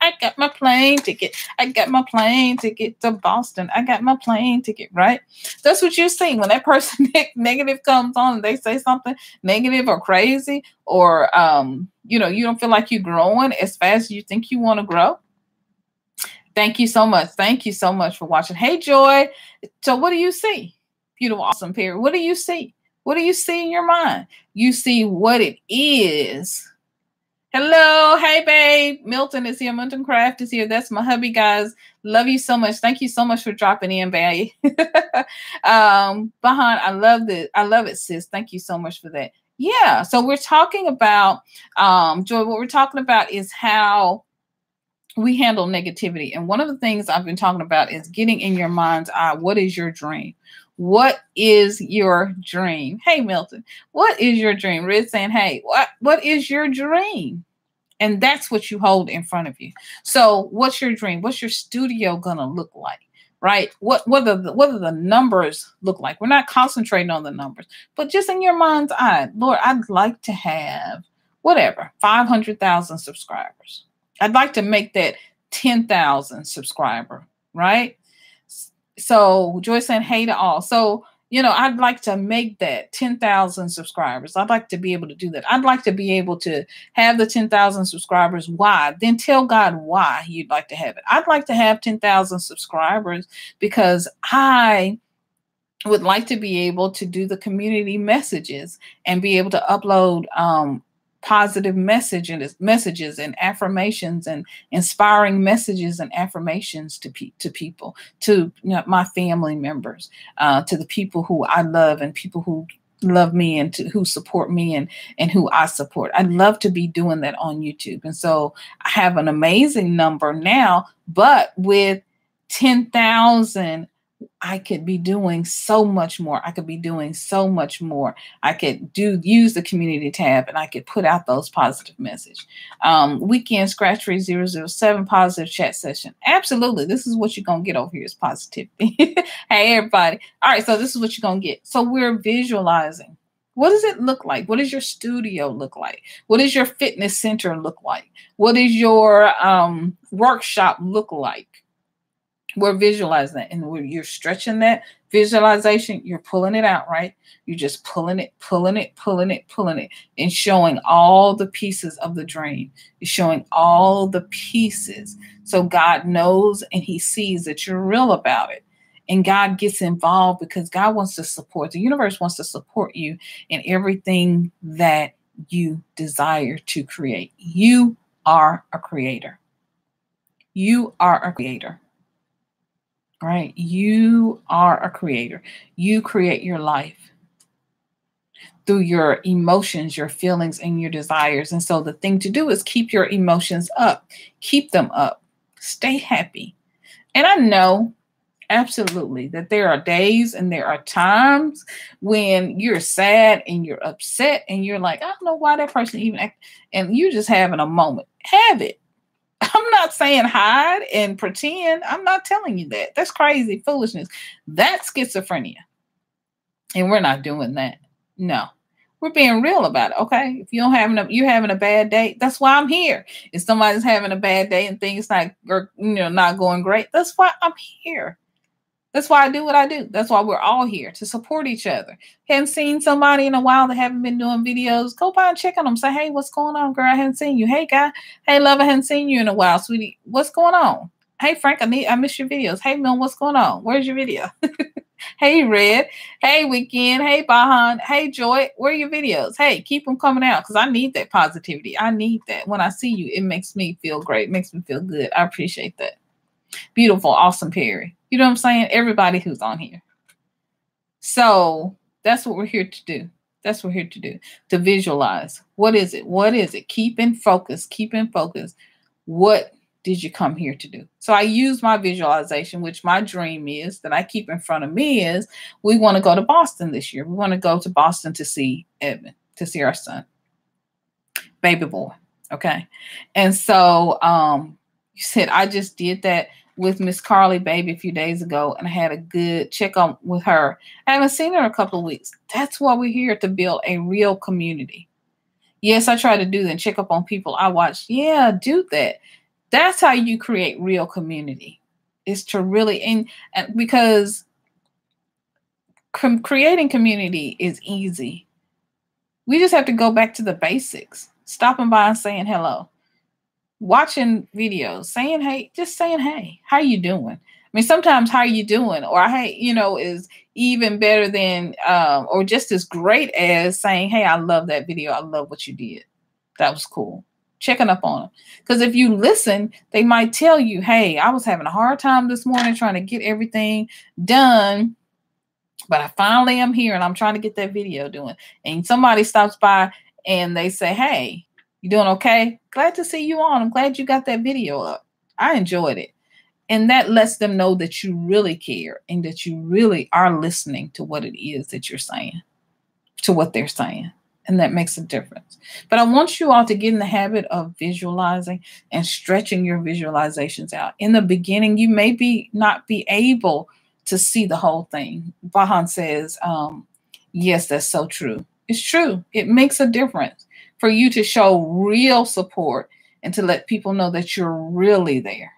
I got my plane ticket. I got my plane ticket to Boston. I got my plane ticket, right? That's what you see when that person negative comes on and they say something negative or crazy, or you don't feel like you're growing as fast as you think you want to grow. Thank you so much. Thank you so much for watching. Hey, Joy. So what do you see? Beautiful, awesome, period. What do you see? What do you see in your mind? You see what it is. Hello. Hey, babe. Milton is here. Milton Craft is here. That's my hubby, guys. Love you so much. Thank you so much for dropping in, babe. Bahan, I love it. I love it, sis. Thank you so much for that. Yeah. So we're talking about, Joy, what we're talking about is how we handle negativity. And one of the things I've been talking about is getting in your mind's eye. What is your dream? What is your dream? Hey, Milton, what is your dream? Red saying, hey, what is your dream? And that's what you hold in front of you. So what's your dream? What's your studio going to look like? Right? What do the numbers look like? We're not concentrating on the numbers, but just in your mind's eye, Lord, I'd like to have 500,000 subscribers. I'd like to make that 10,000 subscriber, right? So Joy saying, hey to all. So I'd like to make that 10,000 subscribers. I'd like to be able to do that. I'd like to be able to have the 10,000 subscribers. Why? Then tell God why you'd like to have it. I'd like to have 10,000 subscribers because I would like to be able to do the community messages and be able to upload positive messages and affirmations and inspiring messages and affirmations to people, to my family members, to the people who I love and people who love me and who support me and who I support. I'd love to be doing that on YouTube. And so I have an amazing number now, but with 10,000, I could be doing so much more. I could use the community tab and I could put out those positive messages. Weekend Scratch Free 007 positive chat session. Absolutely. This is what you're going to get over here is positivity. Hey, everybody. All right. So this is what you're going to get. So we're visualizing. What does it look like? What does your studio look like? What does your fitness center look like? What does your workshop look like? We're visualizing that, and you're stretching that visualization. You're pulling it out, right? You're just pulling it, and showing all the pieces of the dream. You're showing all the pieces. So God knows and he sees that you're real about it. And God gets involved because God wants to support. The universe wants to support you in everything that you desire to create. You are a creator. You are a creator. Right? You are a creator. You create your life through your emotions, your feelings, and your desires. And so the thing to do is keep your emotions up. Keep them up. Stay happy. And I know absolutely that there are days and there are times when you're sad and you're upset and you're like, I don't know why that person even act, and you're just having a moment. Have it. I'm not saying hide and pretend. I'm not telling you that. That's crazy foolishness. That's schizophrenia. And we're not doing that. No. We're being real about it, okay? If you're having a bad day, that's why I'm here. If somebody's having a bad day and things not going great, that's why I'm here. That's why I do what I do. That's why we're all here, to support each other. Haven't seen somebody in a while that haven't been doing videos, go by and check on them. Say, hey, what's going on, girl? I haven't seen you. Hey, guy. Hey, love, I haven't seen you in a while, sweetie. What's going on? Hey, Frank, I miss your videos. Hey, Mel, what's going on? Where's your video? Hey, Red. Hey, Weekend. Hey, Bahan. Hey, Joy. Where are your videos? Hey, keep them coming out because I need that positivity. I need that. When I see you, it makes me feel great. It makes me feel good. I appreciate that. Beautiful, awesome, Perry. You know what I'm saying? Everybody who's on here. So that's what we're here to do. That's what we're here to do. To visualize. What is it? What is it? Keep in focus. Keep in focus. What did you come here to do? So I use my visualization, which my dream is that I keep in front of me is we want to go to Boston this year. We want to go to Boston to see Evan, to see our son, baby boy. Okay. And so you said I just did that with Miss Carly baby a few days ago, and I had a good check on with her. I haven't seen her in a couple of weeks. That's why we're here, to build a real community. Yes, I try to do that and check up on people I watch. Yeah, do that. That's how you create real community. Is to really, and because creating community is easy. We just have to go back to the basics. Stopping by and saying hello. Watching videos, saying hey, just saying hey, how you doing? I mean, sometimes how you doing or hey, is even better than or just as great as saying, hey, I love that video. I love what you did. That was cool. Checking up on them. Because if you listen, they might tell you, hey, I was having a hard time this morning trying to get everything done, but I finally am here and I'm trying to get that video doing. And somebody stops by and they say, hey, you doing okay? Glad to see you on. I'm glad you got that video up. I enjoyed it. And that lets them know that you really care and that you really are listening to what it is that you're saying, to what they're saying. And that makes a difference. But I want you all to get in the habit of visualizing and stretching your visualizations out. In the beginning, you may not be able to see the whole thing. Bahan says, yes, that's so true. It's true. It makes a difference for you to show real support and to let people know that you're really there,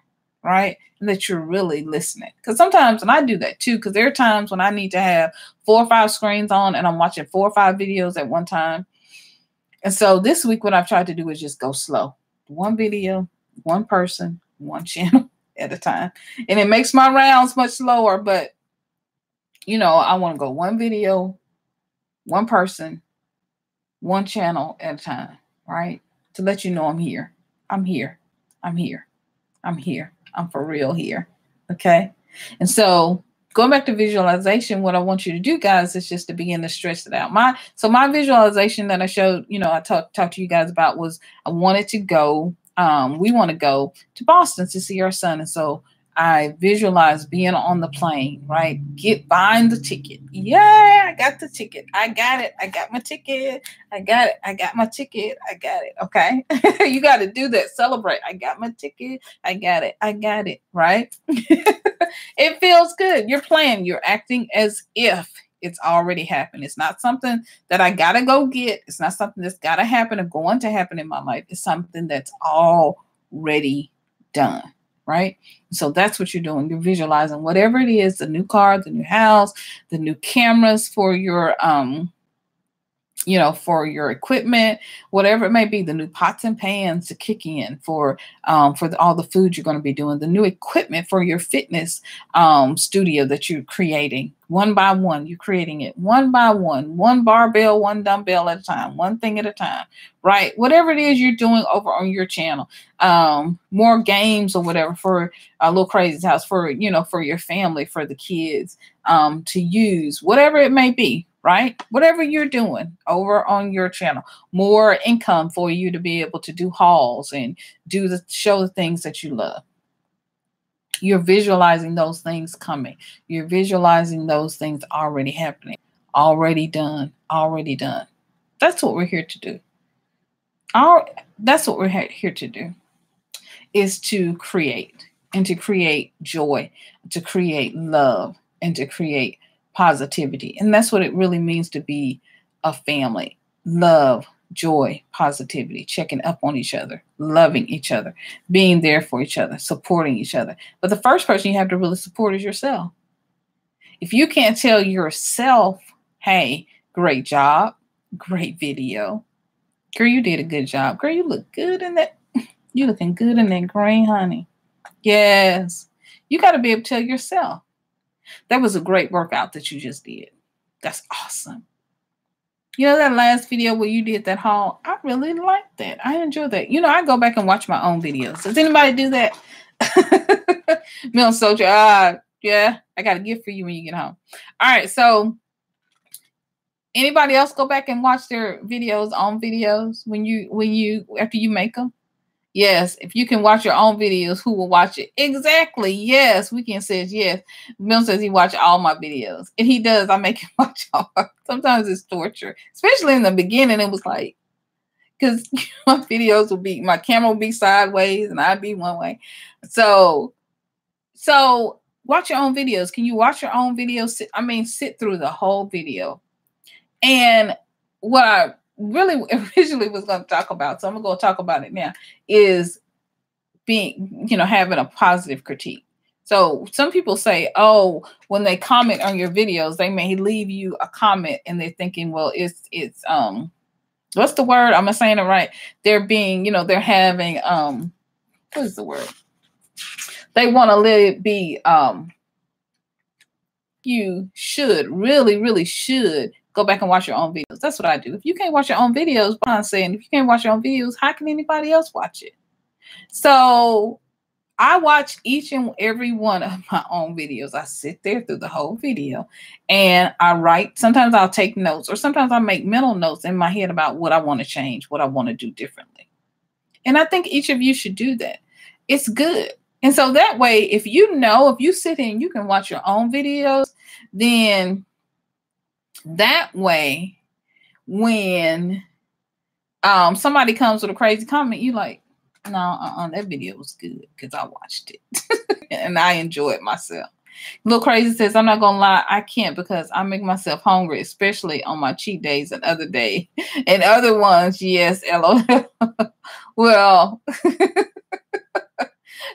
right? And that you're really listening. Because sometimes, and I do that too, because there are times when I need to have 4 or 5 screens on and I'm watching 4 or 5 videos at one time. And so this week, what I've tried to do is just go slow. One video, one person, one channel at a time. And it makes my rounds much slower, but you know, I want to go one video, one person, one channel at a time, right? To let you know I'm here. I'm here. I'm here. I'm here. I'm for real here. Okay. And so going back to visualization, what I want you to do, guys, is just to begin to stretch it out. My visualization that I showed, you know, I talked to you guys about was I wanted to go, we want to go to Boston to see our son. And so I visualized being on the plane, right? Buying the ticket. Yeah, I got the ticket. I got it. I got my ticket. I got it. I got my ticket. I got it. Okay. You got to do that. Celebrate. I got my ticket. I got it. I got it. Right. It feels good. You're playing. You're acting as if it's already happened. It's not something that I got to go get. It's not something that's got to happen or going to happen in my life. It's something that's already done. Right? So that's what you're doing. You're visualizing whatever it is, the new car, the new house, the new cameras for your, you know, for your equipment, whatever it may be, the new pots and pans to kick in for all the food you're going to be doing, the new equipment for your fitness studio that you're creating one by one. You're creating it one by one barbell, one dumbbell at a time, one thing at a time, right? Whatever it is you're doing over on your channel, more games or whatever for a Little Crazy's house, for, you know, for your family, for the kids to use, whatever it may be. Right? Whatever you're doing over on your channel, more income for you to be able to do hauls and show the things that you love. You're visualizing those things coming. You're visualizing those things already happening, already done, already done. That's what we're here to do. That's what we're here to do, is to create, and to create joy, to create love, and to create positivity. And that's what it really means to be a family. Love, joy, positivity, checking up on each other, loving each other, being there for each other, supporting each other. But the first person you have to really support is yourself. If you can't tell yourself, hey, great job, great video, girl, you did a good job, girl, you look good in that, you looking good in that green, honey. Yes. You got to be able to tell yourself, that was a great workout that you just did. That's awesome. You know, that last video where you did that haul, I really liked that. I enjoyed that. You know, I go back and watch my own videos. Does anybody do that? Mill Soldier, yeah, I got a gift for you when you get home. All right, so anybody else go back and watch their videos on videos after you make them? Yes, if you can watch your own videos, who will watch it? Exactly. Yes, Weekend says yes. Bill says he watch all my videos. And he does. I make him watch all. Sometimes it's torture. Especially in the beginning, it was like, because my videos will be, my camera will be sideways and I'd be one way. So watch your own videos. Can you watch your own videos? Sit through the whole video. And what I really originally was going to talk about, so I'm going to talk about it now, is being, having a positive critique. So some people say, oh, when they comment on your videos, they may leave you a comment and they're thinking, well, it's what's the word? Am I saying it right? They're being, they're having, what is the word? They want to let it be, you should, really should go back and watch your own videos. That's what I do. If you can't watch your own videos, I'm saying, if you can't watch your own videos, how can anybody else watch it? So I watch each and every one of my own videos. I sit there through the whole video and I write. Sometimes I'll take notes, or sometimes I make mental notes in my head about what I want to change, what I want to do differently. And I think each of you should do that. It's good. And so that way, if you sit in, you can watch your own videos, then that way, when somebody comes with a crazy comment, you like, no, that video was good because I watched it and I enjoy it myself. Little Crazy says, I'm not gonna lie, I can't because I make myself hungry, especially on my cheat days and other days and other ones. Yes, LOL. Well,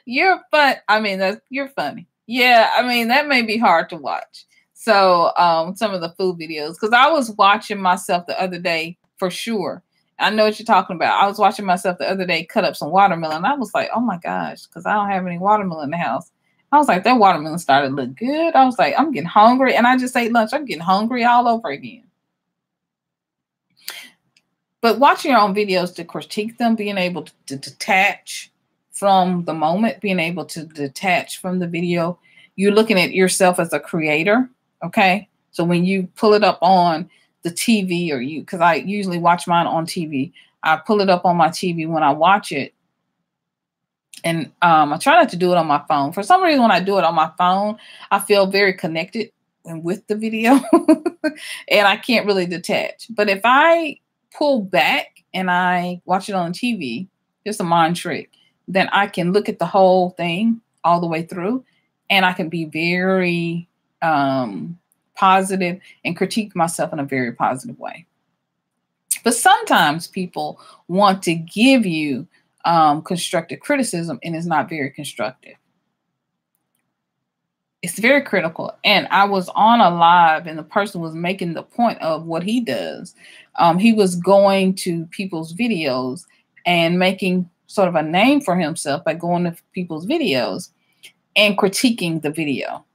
You're fun. I mean, you're funny. Yeah, I mean, that may be hard to watch. So, some of the food videos, because I was watching myself the other day for sure. I know what you're talking about. I was watching myself the other day cut up some watermelon. I was like, oh my gosh, because I don't have any watermelon in the house. I was like, that watermelon started to look good. I was like, I'm getting hungry. And I just ate lunch. I'm getting hungry all over again. But watching your own videos to critique them, being able to detach from the moment, being able to detach from the video, you're looking at yourself as a creator. Okay. So when you pull it up on the TV, or because I usually watch mine on TV, I pull it up on my TV when I watch it. And I try not to do it on my phone. For some reason, when I do it on my phone, I feel very connected and with the video and I can't really detach. But if I pull back and I watch it on TV, just a mind trick, then I can look at the whole thing all the way through, and I can be very positive and critique myself in a very positive way. But sometimes people want to give you constructive criticism, and it's not very constructive. It's very critical. And I was on a live, and the person was making the point of what he does. He was going to people's videos and making sort of a name for himself by going to people's videos and critiquing the video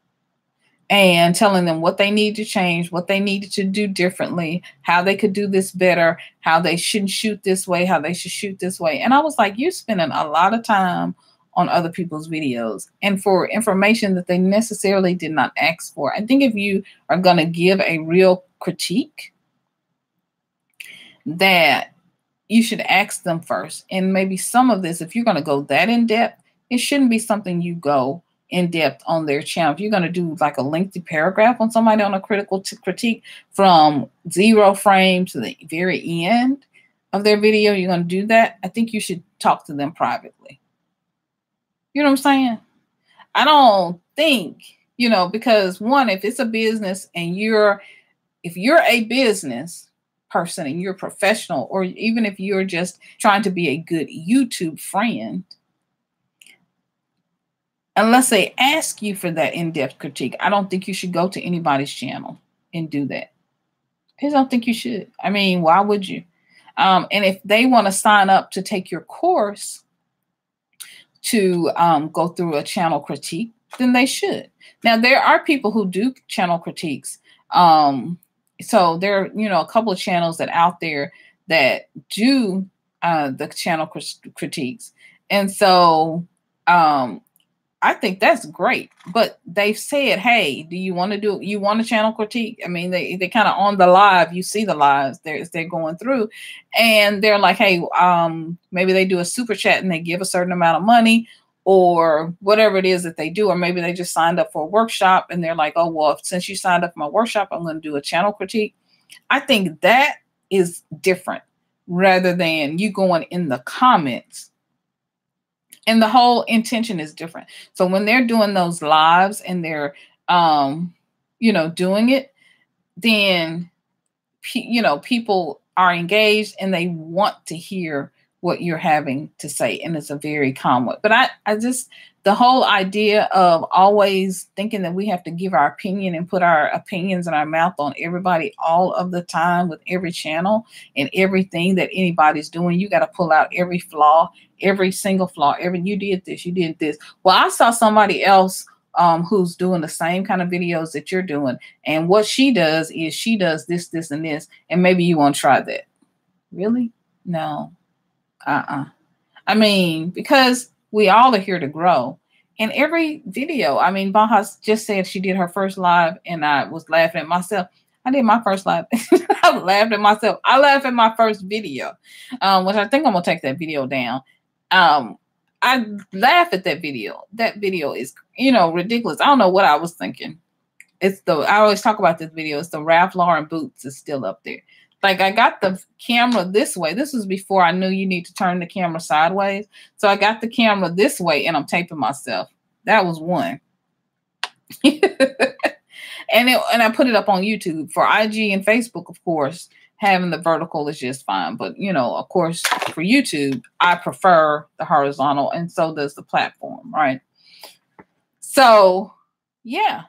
and telling them what they need to change, what they needed to do differently, how they could do this better, how they shouldn't shoot this way, how they should shoot this way. And I was like, you're spending a lot of time on other people's videos and for information that they necessarily did not ask for. I think if you are going to give a real critique, that you should ask them first. And maybe some of this, if you're going to go that in depth, it shouldn't be something you go in depth on their channel. If you're going to do like a lengthy paragraph on somebody on a critical critique from 0 frame to the very end of their video, you're going to do that. I think you should talk to them privately. You know what I'm saying? I don't think, because one, if it's a business and if you're a business person and you're a professional, or even if you're just trying to be a good YouTube friend, unless they ask you for that in-depth critique, I don't think you should go to anybody's channel and do that. I don't think you should. I mean, why would you? And if they want to sign up to take your course to go through a channel critique, then they should. Now, there are people who do channel critiques. So there are, a couple of channels that out there that do the channel critiques. And so I think that's great. But they've said, hey, do you want a channel critique? I mean, they kind of on the live, you see the lives they're going through, and they're like, hey, maybe they do a super chat and they give a certain amount of money or whatever it is that they do. Or maybe they just signed up for a workshop and they're like, oh, well, since you signed up for my workshop, I'm going to do a channel critique. I think that is different rather than you going in the comments. And the whole intention is different. So when they're doing those lives and they're, doing it, then, people are engaged and they want to hear what you're having to say. And it's a very calm way. But I just, the whole idea of always thinking that we have to give our opinion and put our opinions in our mouth on everybody all of the time with every channel and everything that anybody's doing, you got to pull out every flaw, every single flaw, you did this. Well, I saw somebody else who's doing the same kind of videos that you're doing. And what she does is she does this, this, and this. And maybe you want to try that. Really? No. I mean, because we all are here to grow. And every video, I mean, Baha just said she did her first live and I was laughing at myself. I did my first live. I laughed at myself. I laughed at my first video, which I think I'm going to take that video down. I laugh at that video. That video is, ridiculous. I don't know what I was thinking. I always talk about this video. It's the Ralph Lauren boots is still up there. Like I got the camera this way. This was before I knew you need to turn the camera sideways. So I got the camera this way and I'm taping myself. That was one. And I put it up on YouTube for IG and Facebook, of course. having the vertical is just fine. But, you know, of course, for YouTube, I prefer the horizontal, and so does the platform, right? So, yeah.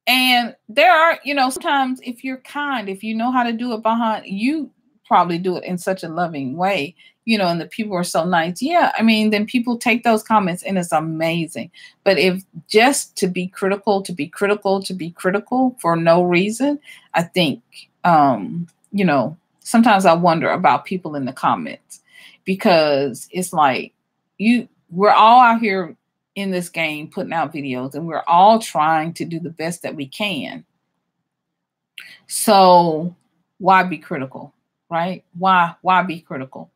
And there are, you know, sometimes if you're kind, if you know how to do it behind, you probably do it in such a loving way, you know, and the people are so nice. Yeah, I mean, then people take those comments and it's amazing. But if just to be critical, to be critical, to be critical for no reason, I think, you know, sometimes I wonder about people in the comments, because it's like we're all out here in this game putting out videos, and we're all trying to do the best that we can. So why be critical, right? Why be critical?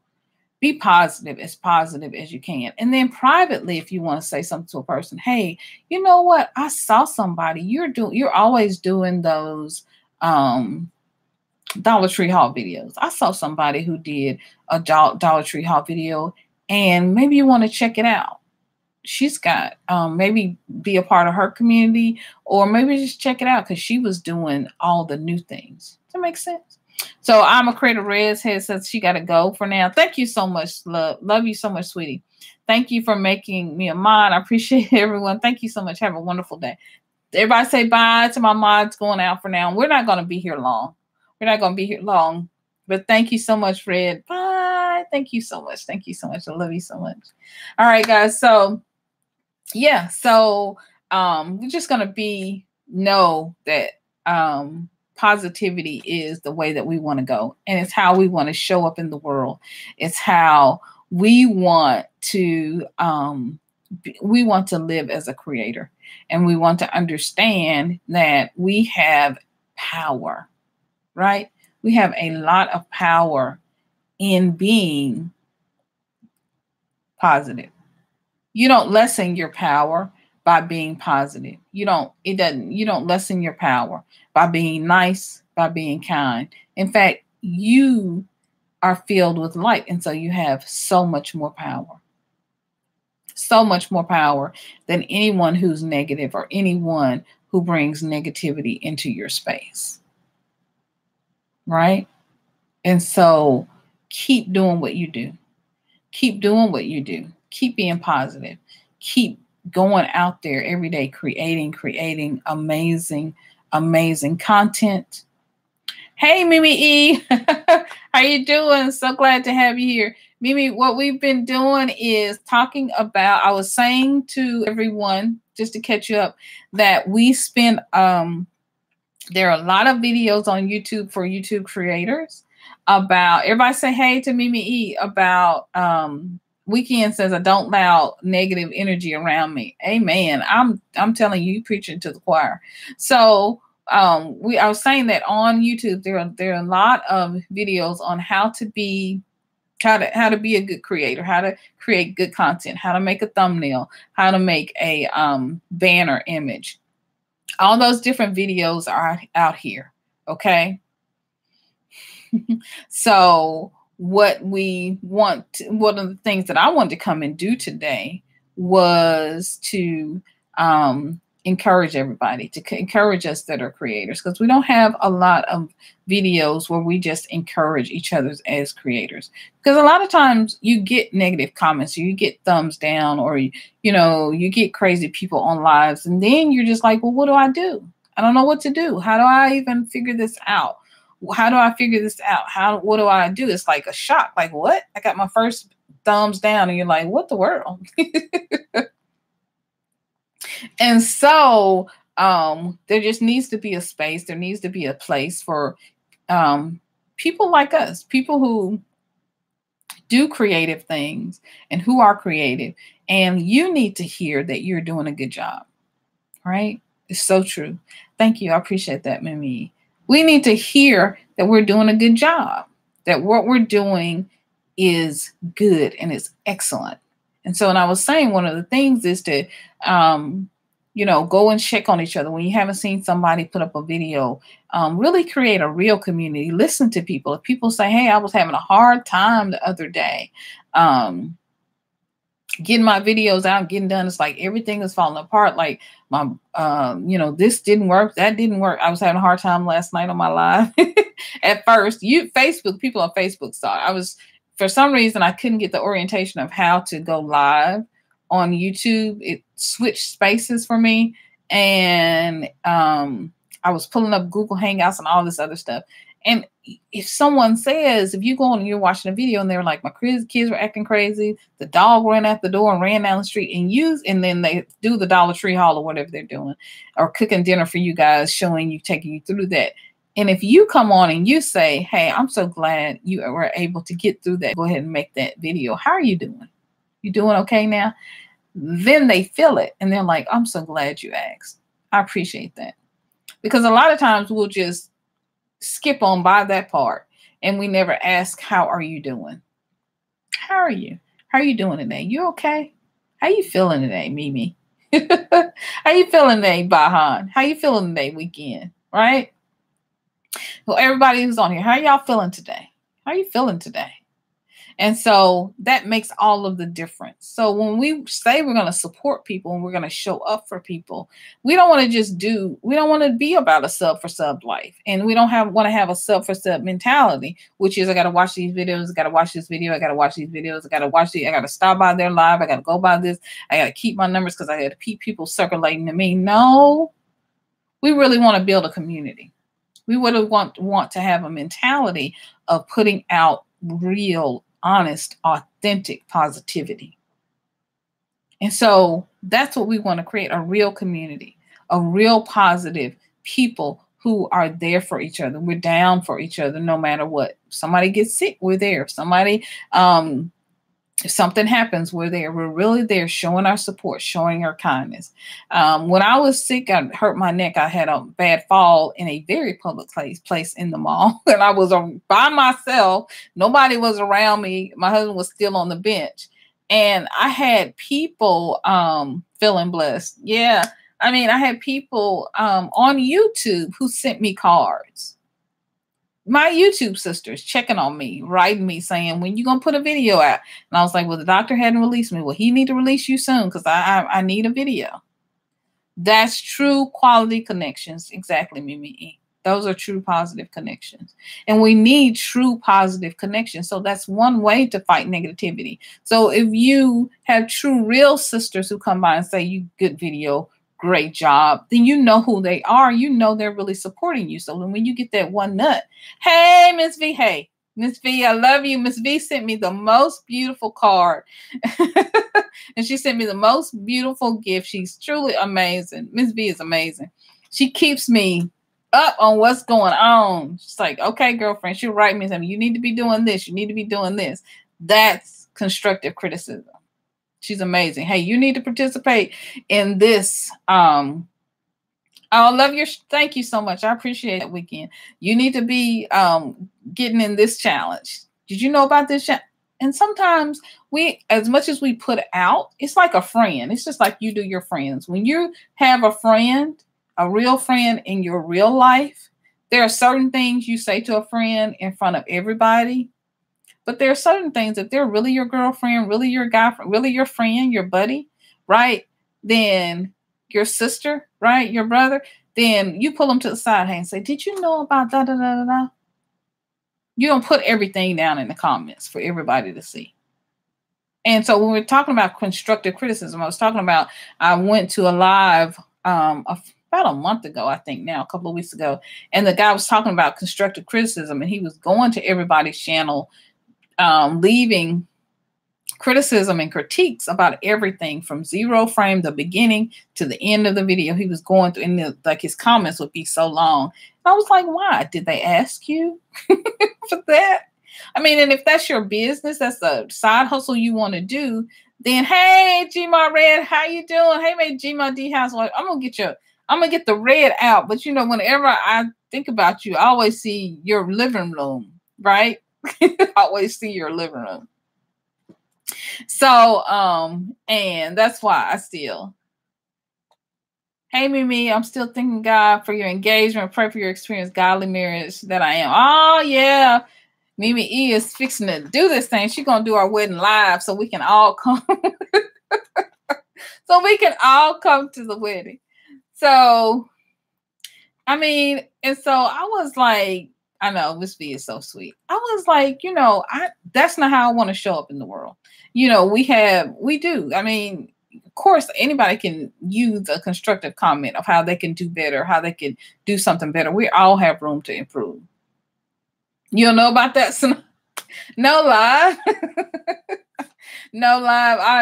Be positive as you can. And then privately, if you want to say something to a person, hey, you know what? I saw somebody, you're always doing those Dollar Tree haul videos. I saw somebody who did a Dollar Tree haul video, and maybe you want to check it out. She's got maybe be a part of her community, or maybe just check it out because she was doing all the new things. Does that make sense? So I'm a creator. Red's head says she got to go for now. Thank you so much, love you so much, sweetie. Thank you for making me a mod. I appreciate everyone. Thank you so much. Have a wonderful day. Everybody say bye to my mods going out for now. We're not going to be here long. We're not going to be here long. But thank you so much, Fred. Bye. Thank you so much. Thank you so much. I love you so much. All right, guys. So yeah, so we're just gonna know that positivity is the way that we want to go, and it's how we want to show up in the world. It's how we want to live as a creator, and we want to understand that we have power, right? We have a lot of power in being positive. You don't lessen your power by being positive. You don't lessen your power by being nice, by being kind. In fact, you are filled with light. And so you have so much more power. So much more power than anyone who's negative or anyone who brings negativity into your space. Right? And so keep doing what you do. Keep doing what you do. Keep being positive. Keep going out there every day, creating amazing content. Hey, Mimi E. How you doing? So glad to have you here. Mimi, what we've been doing is talking about, I was saying to everyone, just to catch you up, that we spend, there are a lot of videos on YouTube for YouTube creators about, everybody say hey to Mimi E, about, Weekend says, I don't allow negative energy around me. Amen. I'm telling you, preaching to the choir. So I was saying that on YouTube, there are a lot of videos on how to be a good creator, how to create good content, how to make a thumbnail, how to make a banner image. All those different videos are out here. Okay. So one of the things that I wanted to come and do today was to encourage everybody, to encourage us that are creators, because we don't have a lot of videos where we just encourage each other as creators. Because a lot of times you get negative comments, or you get thumbs down, or you get crazy people on lives, and then you're just like, well, what do I do? I don't know what to do. How do I even figure this out? How do I figure this out? What do I do? It's like a shock. Like, what? I got my first thumbs down, and you're like, what the world? And so there just needs to be a space. There needs to be a place for people like us, people who do creative things and who are creative. And you need to hear that you're doing a good job, right? It's so true. Thank you. I appreciate that, Mimi. We need to hear that we're doing a good job, that what we're doing is good and it's excellent. And so, and I was saying, one of the things is to, go and check on each other. When you haven't seen somebody put up a video, really create a real community. Listen to people. If people say, hey, I was having a hard time the other day, getting my videos out, getting done. It's like everything is falling apart. Like my, this didn't work. That didn't work. I was having a hard time last night on my live. At first, people on Facebook saw it. For some reason, I couldn't get the orientation of how to go live on YouTube. It switched spaces for me. And I was pulling up Google Hangouts and all this other stuff. And if someone says, if you go on and you're watching a video and they're like, my kids were acting crazy, the dog ran out the door and ran down the street, and then they do the Dollar Tree haul or whatever they're doing, or cooking dinner for you guys, taking you through that. And if you come on and you say, hey, I'm so glad you were able to get through that, go ahead and make that video. How are you doing? You doing okay now? Then they feel it and they're like, I'm so glad you asked. I appreciate that. Because a lot of times we'll just skip on by that part and we never ask, how are you doing? How are you? How are you doing today? You okay? How you feeling today, Mimi? How you feeling today, Bahan? How you feeling today, Weekend? Right? Well, everybody who's on here, how y'all feeling today? How are you feeling today? And so that makes all of the difference. So when we say we're going to support people and we're going to show up for people, we don't want to be about a sub for sub life. And we don't want to have a sub for sub mentality, which is I got to watch these videos. I got to watch this video. I got to watch these videos. I got to stop by their live. I got to go by this. I got to keep my numbers because I got to keep people circulating to me. No, we really want to build a community. We would want to have a mentality of putting out real, honest, authentic positivity. And so that's what we want to create, a real community, a real positive people who are there for each other. We're down for each other no matter what. If somebody gets sick, we're there. If something happens, we're there. We're really there, showing our support, showing our kindness. When I was sick, I hurt my neck. I had a bad fall in a very public place in the mall. And I was by myself. Nobody was around me. My husband was still on the bench. And I had people feeling blessed. Yeah. I mean, I had people on YouTube who sent me cards. My YouTube sisters checking on me, writing me, saying, when you going to put a video out? And I was like, well, the doctor hadn't released me. Well, he need to release you soon because I need a video. That's true quality connections. Exactly, Mimi. Those are true positive connections. And we need true positive connections. So that's one way to fight negativity. So if you have true real sisters who come by and say, you good video, great job, then you know who they are. You know they're really supporting you. So when you get that one nut, hey, Miss V, hey, Miss V, I love you. Miss V sent me the most beautiful card. And she sent me the most beautiful gift. She's truly amazing. Miss V is amazing. She keeps me up on what's going on. She's like, okay, girlfriend, she'll write me something. You need to be doing this. You need to be doing this. That's constructive criticism. She's amazing. Hey, you need to participate in this. I love your, thank you so much. I appreciate that, Weekend. You need to be getting in this challenge. Did you know about this? And sometimes as much as we put out, it's like a friend. It's just like you do your friends. When you have a friend, a real friend in your real life, there are certain things you say to a friend in front of everybody. But there are certain things, if they're really your girlfriend, really your guy, really your friend, your buddy, right? Then your sister, right? Your brother, then you pull them to the side and say, did you know about da da da da da? You don't put everything down in the comments for everybody to see. And so when we're talking about constructive criticism, I went to a live about a month ago, I think now, a couple of weeks ago, and the guy was talking about constructive criticism, and he was going to everybody's channel, leaving criticism and critiques about everything from zero frame, the beginning to the end of the video. He was going through, and like his comments would be so long. And I was like, why? Did they ask you for that? I mean, and if that's your business, that's a side hustle you want to do, then hey, Gma Red, how you doing? Hey, man, Gma D House, I'm gonna get the red out. But you know, whenever I think about you, I always see your living room, right? Always see your living room. So, and that's why I still, hey, Mimi, I'm still thanking God for your engagement. Pray for your experience, godly marriage that I am. Oh, yeah. Mimi E is fixing to do this thing. She's gonna do our wedding live so we can all come. So we can all come to the wedding. So I mean, and so I was like, I know Miss V is so sweet. I was like, that's not how I want to show up in the world. We do. I mean, of course, anybody can use a constructive comment of how they can do better, how they can do something better. We all have room to improve. You don't know about that? No lie. No live. I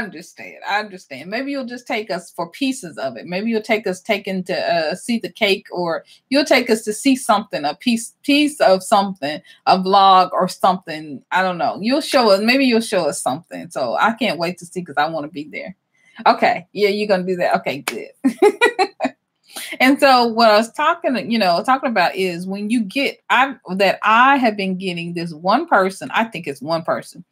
understand. Maybe you'll just take us for pieces of it. Maybe you'll take us taken to see the cake, or you'll take us to see something, a piece of something, a vlog or something. I don't know. Maybe you'll show us something. So I can't wait to see, because I want to be there. Okay. Yeah, you're gonna do that. Okay, good. And so what I was talking about is when you I have been getting this one person, I think it's one person,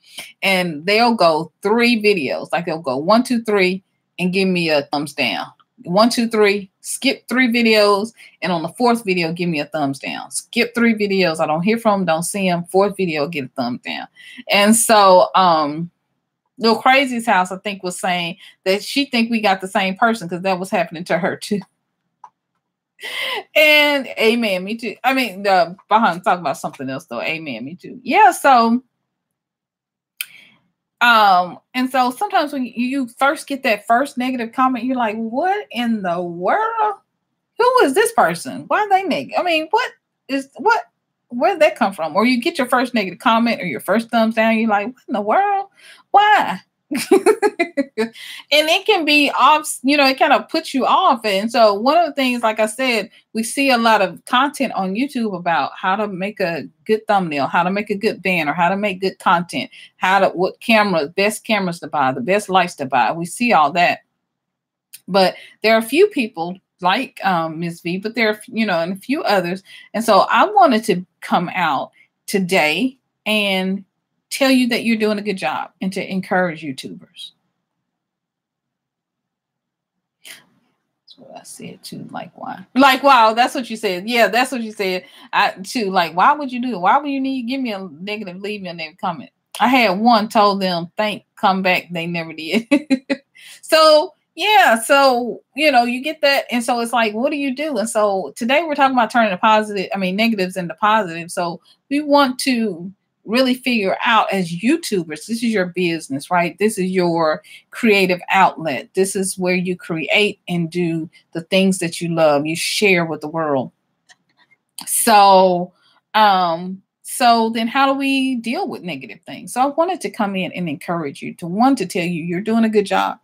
and they'll go 3 videos. Like they'll go 1, 2, 3 and give me a thumbs down. 1, 2, 3, skip 3 videos. And on the 4th video, give me a thumbs down. Skip 3 videos. I don't hear from them, don't see them. 4th video, get a thumbs down. And so, Lil Crazy's house, I think, was saying that she think we got the same person, because that was happening to her too. And amen, me too. I mean, behind talk about something else though. Amen, me too. Yeah. So, and so sometimes when you first get that first negative comment, you're like, "What in the world? Who is this person? Why are they negative? I mean, where did that come from?" Or you get your first negative comment or your first thumbs down, you're like, "What in the world? Why?" And it can be off, it kind of puts you off. And so one of the things, like I said, we see a lot of content on YouTube about how to make a good thumbnail, how to make a good banner, how to make good content, what cameras, best cameras to buy, the best lights to buy. We see all that. But there are a few people like Ms. V, but there are, and a few others. And so I wanted to come out today and tell you that you're doing a good job, and to encourage YouTubers. That's what I said too. Like, why? Like, wow, that's what you said. Yeah, that's what you said. Like, why would you do it? Why would you give me a negative, leave me a negative comment? I had one told them, come back. They never did. So, yeah. So, you get that. And so it's like, what do you do? And so today we're talking about turning negatives into positive. So we want to really figure out, as YouTubers, this is your business, right? This is your creative outlet. This is where you create and do the things that you love. You share with the world. So then how do we deal with negative things? So I wanted to come in and encourage you, to tell you you're doing a good job.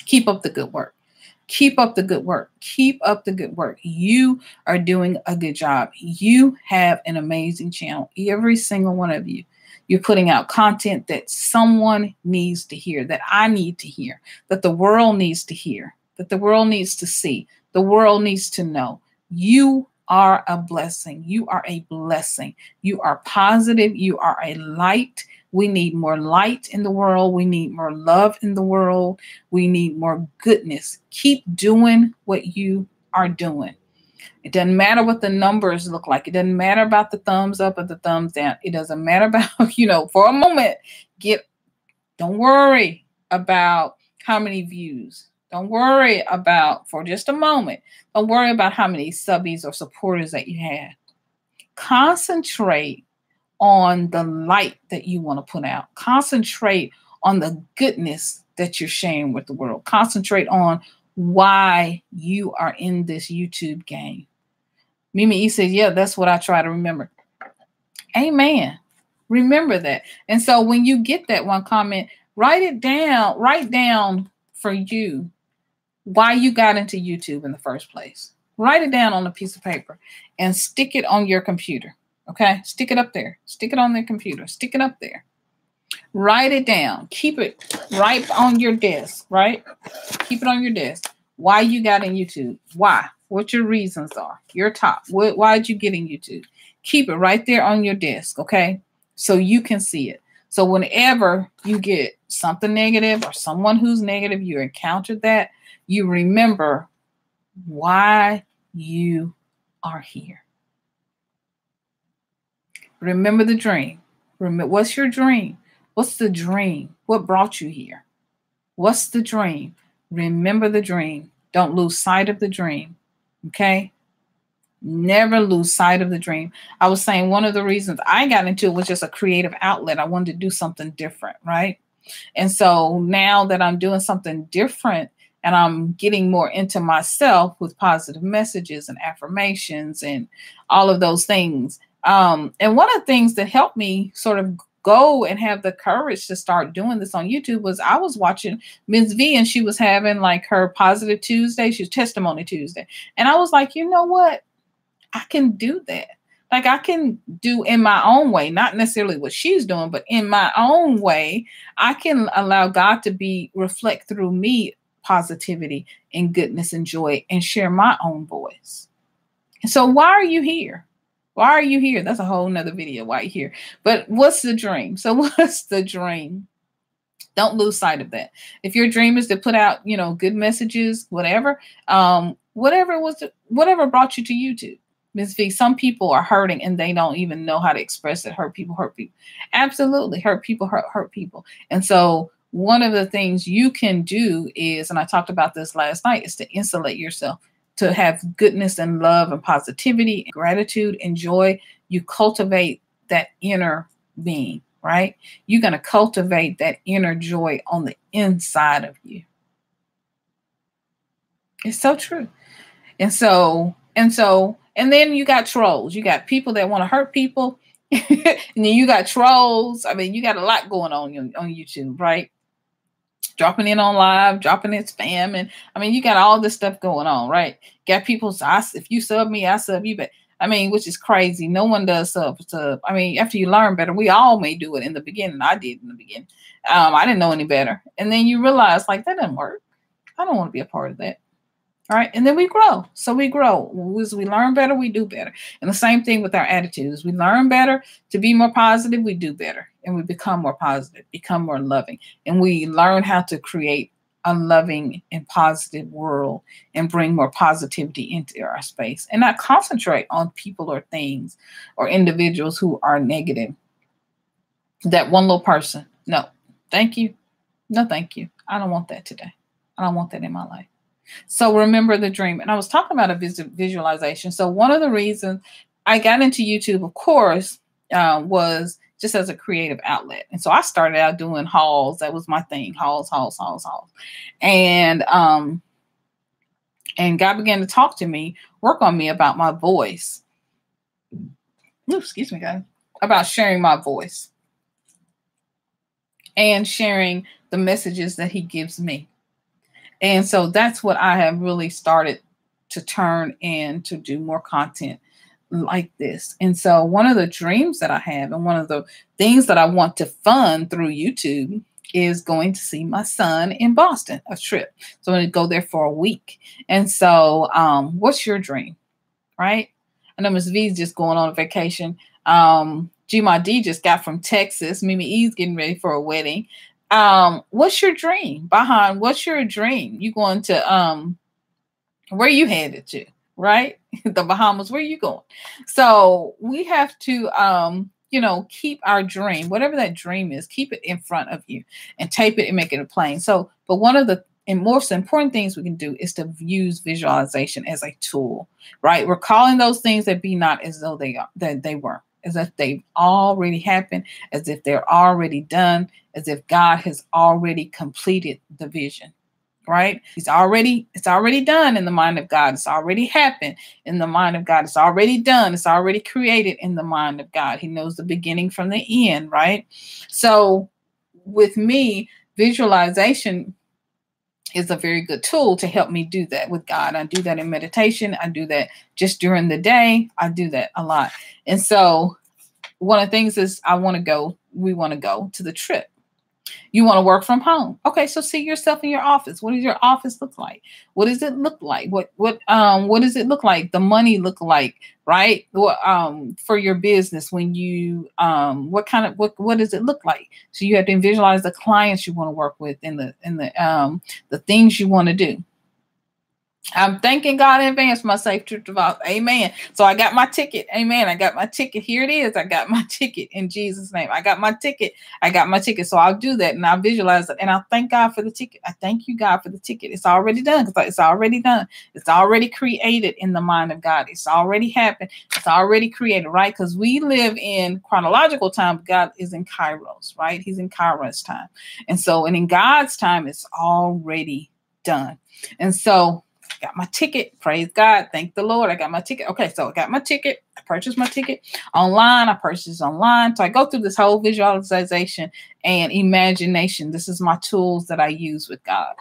Keep up the good work. Keep up the good work. Keep up the good work. You are doing a good job. You have an amazing channel. Every single one of you. You're putting out content that someone needs to hear, that I need to hear, that the world needs to hear, that the world needs to see, the world needs to know. You are a blessing. You are a blessing. You are positive. You are a light. We need more light in the world. We need more love in the world. We need more goodness. Keep doing what you are doing. It doesn't matter what the numbers look like. It doesn't matter about the thumbs up or the thumbs down. It doesn't matter about, for a moment, don't worry about how many views. Don't worry about, for just a moment, don't worry about how many subbies or supporters that you have. Concentrate on the light that you want to put out. Concentrate on the goodness that you're sharing with the world. Concentrate on why you are in this YouTube game. Mimi E says, yeah, that's what I try to remember. Amen. Remember that. And so when you get that one comment, write down for you why you got into YouTube in the first place. Write it down on a piece of paper and stick it on your computer. Okay, stick it up there. Stick it on the computer. Stick it up there. Write it down. Keep it right on your desk, right? Keep it on your desk. Why you got in YouTube. Why? What your reasons are. Your top. Why did you get in YouTube? Keep it right there on your desk, okay? So you can see it. So whenever you get something negative or someone who's negative, you encountered that, you remember why you are here. Remember the dream. Remember, what's your dream? What's the dream? What brought you here? What's the dream? Remember the dream. Don't lose sight of the dream. Okay? Never lose sight of the dream. I was saying one of the reasons I got into it was just a creative outlet. I wanted to do something different, right? And so now that I'm doing something different and I'm getting more into myself with positive messages and affirmations and all of those things. And one of the things that helped me sort of go and have the courage to start doing this on YouTube was I was watching Ms. V, and she was having like her Positive Tuesday. She was Testimony Tuesday. And I was like, you know what? I can do that. Like I can do in my own way, not necessarily what she's doing, but in my own way, I can allow God to be reflect through me positivity and goodness and joy and share my own voice. So why are you here? Why are you here? That's a whole nother video. Why are you here? But what's the dream? So what's the dream? Don't lose sight of that. If your dream is to put out, good messages, whatever brought you to YouTube. Ms. V, some people are hurting and they don't even know how to express it. Hurt people hurt people. Absolutely. Hurt people hurt people. And so one of the things you can do is, and I talked about this last night, is to insulate yourself, to have goodness and love and positivity, and gratitude and joy. You cultivate that inner being, right? You're going to cultivate that inner joy on the inside of you. It's so true. And then you got trolls. You got people that want to hurt people. And then you got trolls. I mean, you got a lot going on YouTube, right? Dropping in on live, dropping in spam. And I mean, you got all this stuff going on, right? Got people, if you sub me, I sub you. But I mean, which is crazy. No one does sub. I mean, after you learn better, we all may do it in the beginning. I did in the beginning. I didn't know any better. And then you realize, like, that doesn't work. I don't want to be a part of that. All right. And then we grow. So we grow. As we learn better, we do better. And the same thing with our attitudes. We learn better to be more positive. We do better. And we become more positive, become more loving. And we learn how to create a loving and positive world and bring more positivity into our space and not concentrate on people or things or individuals who are negative. That one little person. No, thank you. No, thank you. I don't want that today. I don't want that in my life. So remember the dream. And I was talking about a visualization. So one of the reasons I got into YouTube, of course, was just as a creative outlet. And so I started out doing hauls. That was my thing. Hauls. And God began to talk to me, work on me about my voice. Ooh, excuse me, guys. About sharing my voice and sharing the messages that he gives me. And so that's what I have really started to turn and to do more content like this. And so one of the dreams that I have and one of the things that I want to fund through YouTube is going to see my son in Boston, a trip. So I'm going to go there for a week. And so what's your dream, right? I know Ms. V's just going on a vacation. G-Ma D just got from Texas. Mimi E's getting ready for a wedding. What's your dream? Bahan, what's your dream? You going to, where you headed to, right? The Bahamas, where you going? So we have to, keep our dream, whatever that dream is, keep it in front of you and tape it and make it a plain. So, but one of the most important things we can do is to use visualization as a tool, right? We're calling those things that be not as though they are, that they were. As if they've already happened, as if they're already done, as if God has already completed the vision, right? It's already done in the mind of God. It's already happened in the mind of God. It's already done. It's already created in the mind of God. He knows the beginning from the end, right? So with me, visualization is a very good tool to help me do that with God. I do that in meditation. I do that just during the day. I do that a lot. And so one of the things is we want to go to the trip. You want to work from home. Okay, so see yourself in your office. What does your office look like? What does it look like? What does it look like? The money look like, right? For your business when you what does it look like? So you have to visualize the clients you want to work with and the things you want to do. I'm thanking God in advance for my safe trip to Boston. Amen. So I got my ticket. Amen. I got my ticket. Here it is. I got my ticket in Jesus' name. I got my ticket. I got my ticket. So I'll do that and I'll visualize it. And I'll thank God for the ticket. I thank you, God, for the ticket. It's already done because it's already done. It's already created in the mind of God. It's already happened. It's already created, right? Because we live in chronological time. God is in Kairos, right? He's in Kairos time. And so, and in God's time, it's already done. And so, got my ticket. Praise God. Thank the Lord. I got my ticket. Okay, so I got my ticket. I purchased my ticket online. I purchased online. So I go through this whole visualization and imagination. This is my tools that I use with God.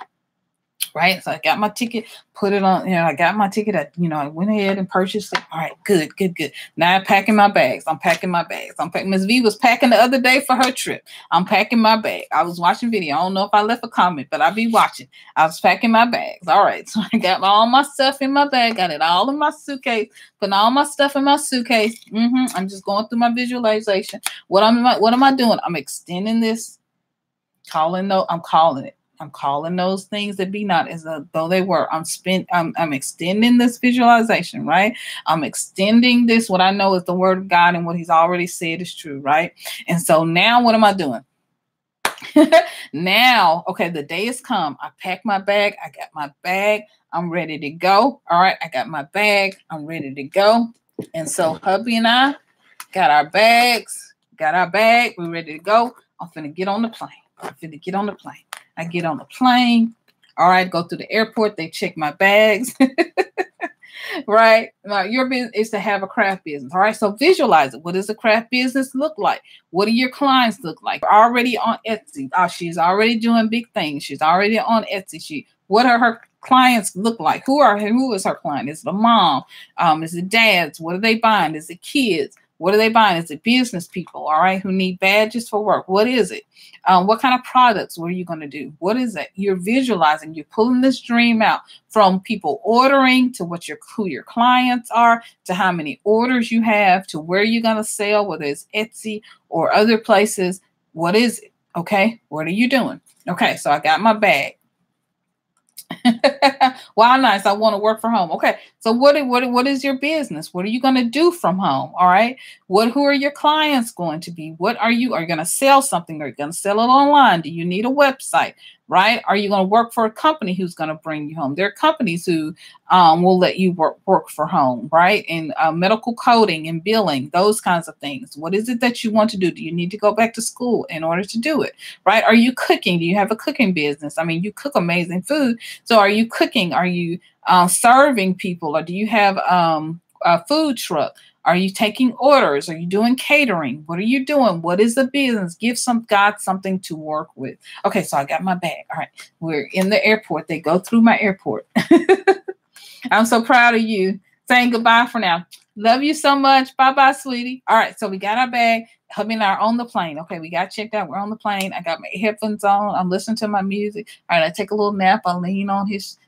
Right. So I got my ticket, put it on, I got my ticket. I went ahead and purchased it. All right, good. Now I'm packing my bags. I'm packing. Ms. V was packing the other day for her trip. I'm packing my bag. I was watching video. I don't know if I left a comment, but I'll be watching. I was packing my bags. All right. So I got all my stuff in my bag, got it all in my suitcase, putting all my stuff in my suitcase. I'm just going through my visualization. What am I doing? I'm extending this, I'm calling it. I'm calling those things that be not as though they were. I'm extending this visualization, right? I'm extending this, what I know is the word of God and what he's already said is true, right? And so now what am I doing? Now, okay, the day has come. I packed my bag. I got my bag. I'm ready to go. All right, I got my bag. I'm ready to go. And so hubby and I got our bags, got our bag. We're ready to go. I'm finna get on the plane. I get on the plane. All right, go through the airport. They check my bags. Right? Now, your business is to have a craft business. All right, so visualize it. What does a craft business look like? What do your clients look like? Already on Etsy. She's already doing big things. She's already on Etsy. What are her clients look like? Who is her client? Is it a mom? Is it dads? What are they buying? Is it kids? What are they buying? Is it business people, all right, who need badges for work? What is it? What kind of products? What are you going to do? What is it? You're visualizing. You're pulling this dream out from people ordering to who your clients are, to how many orders you have, to where you're going to sell, whether it's Etsy or other places. What is it? Okay, what are you doing? Okay, so I got my bag. Wow, nice. I want to work from home. Okay. So what is your business? What are you going to do from home? All right. Who are your clients going to be? Are you going to sell something? Are you going to sell it online? Do you need a website? Right? Are you going to work for a company who's going to bring you home? There are companies who will let you work for home, right? And medical coding and billing, those kinds of things. What is it that you want to do? Do you need to go back to school in order to do it? Right? Are you cooking? Do you have a cooking business? I mean, you cook amazing food. So are you cooking? Are you serving people? Or do you have a food truck? Are you taking orders? Are you doing catering? What are you doing? What is the business? Give God something to work with. Okay, so I got my bag. All right, we're in the airport. They go through my airport. I'm so proud of you. Saying goodbye for now. Love you so much. Bye-bye, sweetie. All right, so we got our bag. Hubby and I are on the plane. Okay, we got checked out. We're on the plane. I got my headphones on. I'm listening to my music. All right, I take a little nap. I lean on his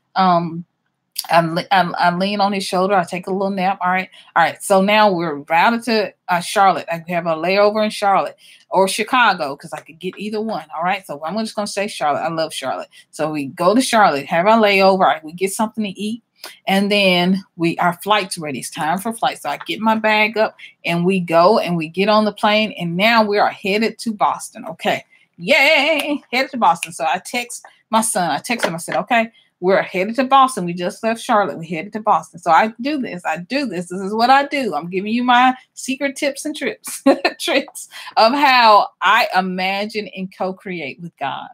I lean on his shoulder. I take a little nap. All right. So now we're routed to Charlotte. I have a layover in Charlotte or Chicago because I could get either one. All right. So I'm just going to say Charlotte. I love Charlotte. So we go to Charlotte, have our layover. We get something to eat. And then our flight's ready. It's time for flight. So I get my bag up and we go and we get on the plane. And now we are headed to Boston. Okay. Yay. Headed to Boston. So I text my son. I text him. I said, okay, we're headed to Boston. We just left Charlotte. We headed to Boston. So I do this. This is what I do. I'm giving you my secret tips and tricks of how I imagine and co-create with God.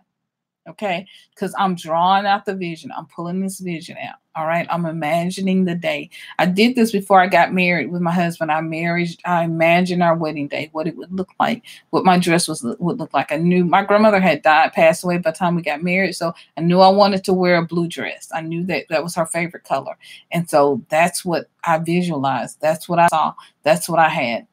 Okay, because I'm drawing out the vision. I'm pulling this vision out. All right, I'm imagining the day. I did this before I got married with my husband. I imagined our wedding day, what it would look like, what my dress would look like. I knew my grandmother had passed away by the time we got married, so I knew I wanted to wear a blue dress. I knew that was her favorite color, and so that's what I visualized. That's what I saw. That's what I had.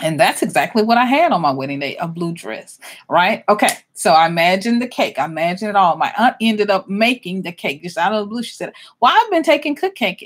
And that's exactly what I had on my wedding day, a blue dress, right? Okay, so I imagined the cake. I imagined it all. My aunt ended up making the cake just out of the blue. She said, well, I've been taking cake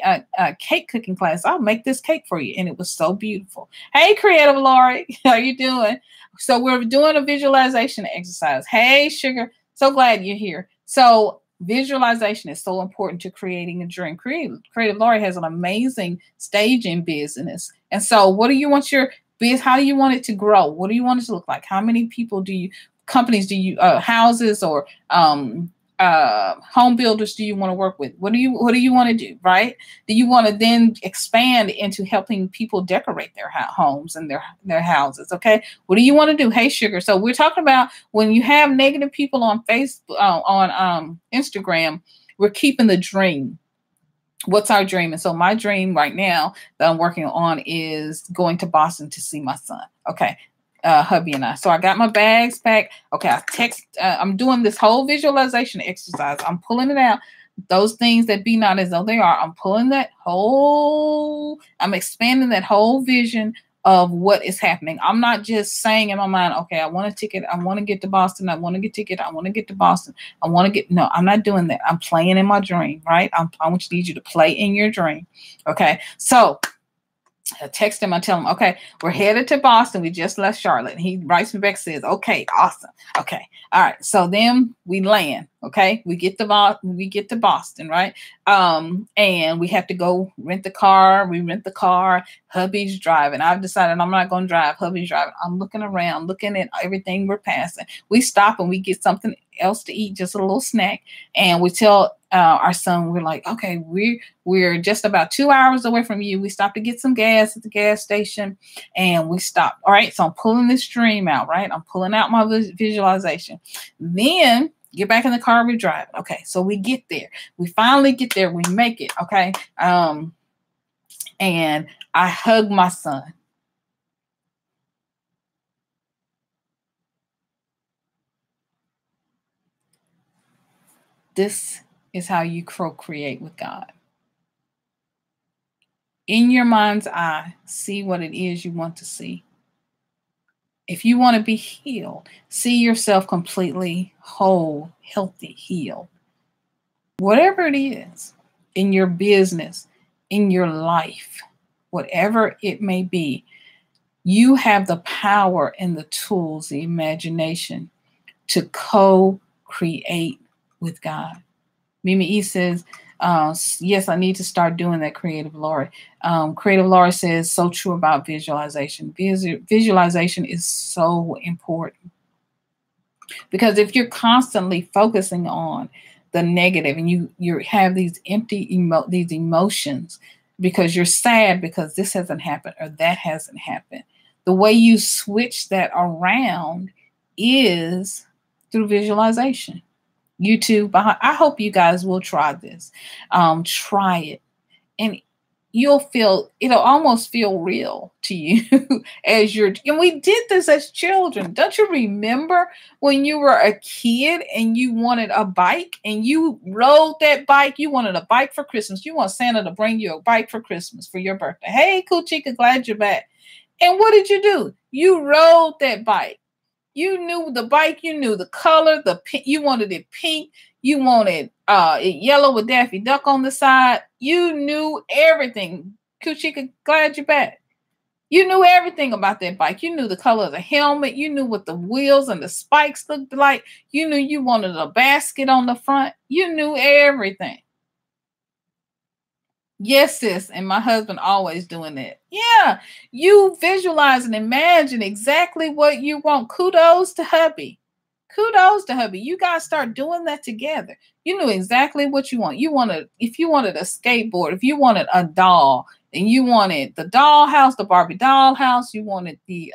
cooking class. I'll make this cake for you. And it was so beautiful. Hey, Creative Lori, how you doing? So we're doing a visualization exercise. Hey, Sugar, so glad you're here. So Visualization is so important to creating a dream. Creative Lori has an amazing staging business. And so what do you want your business? How do you want it to grow? What do you want it to look like? How many people do you, companies do you, houses or home builders do you want to work with? What do you want to do, right? Do you want to then expand into helping people decorate their homes and their houses? Okay. What do you want to do? Hey, sugar. So we're talking about when you have negative people on Facebook, on Instagram, we're keeping the dream. What's our dream? And so my dream right now that I'm working on is going to Boston to see my son. Okay. Hubby and I. So I got my bags packed. Okay, I'm doing this whole visualization exercise. I'm pulling it out. Those things that be not as though they are. I'm expanding that whole vision of what is happening. I'm not just saying in my mind, okay, I want a ticket. I want to get to Boston. I want to get a ticket. I want to get to Boston. No, I'm not doing that. I'm playing in my dream, right? I need you to play in your dream. Okay, so I text him. I tell him, okay, we're headed to Boston. We just left Charlotte. And he writes me back, says, okay, awesome. Okay. All right. So then we land. Okay. We get to Boston, right? And we have to go rent the car. We rent the car. Hubby's driving. I've decided I'm not going to drive. Hubby's driving. I'm looking around, looking at everything we're passing. We stop and we get something else to eat, just a little snack. And we tell our son, we're like, okay, we're just about 2 hours away from you. We stopped to get some gas at the gas station and we stopped. All right. So I'm pulling this dream out, right? I'm pulling out my visualization. Then get back in the car, we drive. Okay. So we get there. We finally get there. We make it. Okay. And I hug my son. This is how you co-create with God. In your mind's eye, see what it is you want to see. If you want to be healed, see yourself completely whole, healthy, healed. Whatever it is, in your business, in your life, whatever it may be, you have the power and the tools, the imagination to co-create with God. Mimi E says, yes, I need to start doing that, Creative Lori. Creative Lori says, so true about visualization. Visualization is so important. Because if you're constantly focusing on the negative and you have these empty these emotions because you're sad because this hasn't happened or that hasn't happened, the way you switch that around is through visualization. YouTube. I hope you guys will try this. Try it. And it'll almost feel real to you and we did this as children. Don't you remember when you were a kid and you wanted a bike and you rode that bike? You wanted a bike for Christmas. You want Santa to bring you a bike for Christmas for your birthday. Hey, cool chica, glad you're back. And what did you do? You rode that bike. You knew the bike, you knew the color, you wanted it pink, you wanted it yellow with Daffy Duck on the side. You knew everything. Kuchika, glad you're back. You knew everything about that bike. You knew the color of the helmet. You knew what the wheels and the spikes looked like. You knew you wanted a basket on the front. You knew everything. Yes, sis. And my husband always doing that. Yeah. You visualize and imagine exactly what you want. Kudos to hubby. Kudos to hubby. You guys start doing that together. You knew exactly what you want. If you wanted a skateboard, if you wanted a doll, and you wanted the dollhouse, the Barbie dollhouse, you wanted the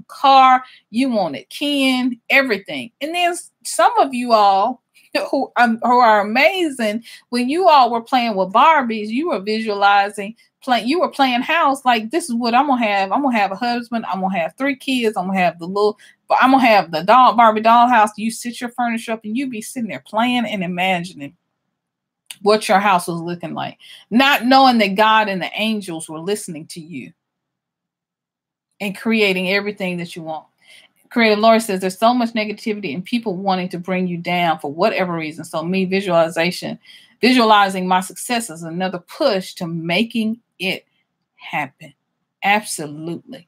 car, you wanted Ken, everything. And then some of you all who are amazing, when you all were playing with Barbies, you were visualizing you were playing house like, this is what I'm gonna have. I'm gonna have a husband, I'm gonna have 3 kids, I'm gonna have I'm gonna have the Barbie dollhouse. You sit your furniture up and you be sitting there playing and imagining what your house was looking like, not knowing that God and the angels were listening to you and creating everything that you want. Creative Lori says there's so much negativity and people wanting to bring you down for whatever reason. So visualizing my success is another push to making it happen. Absolutely.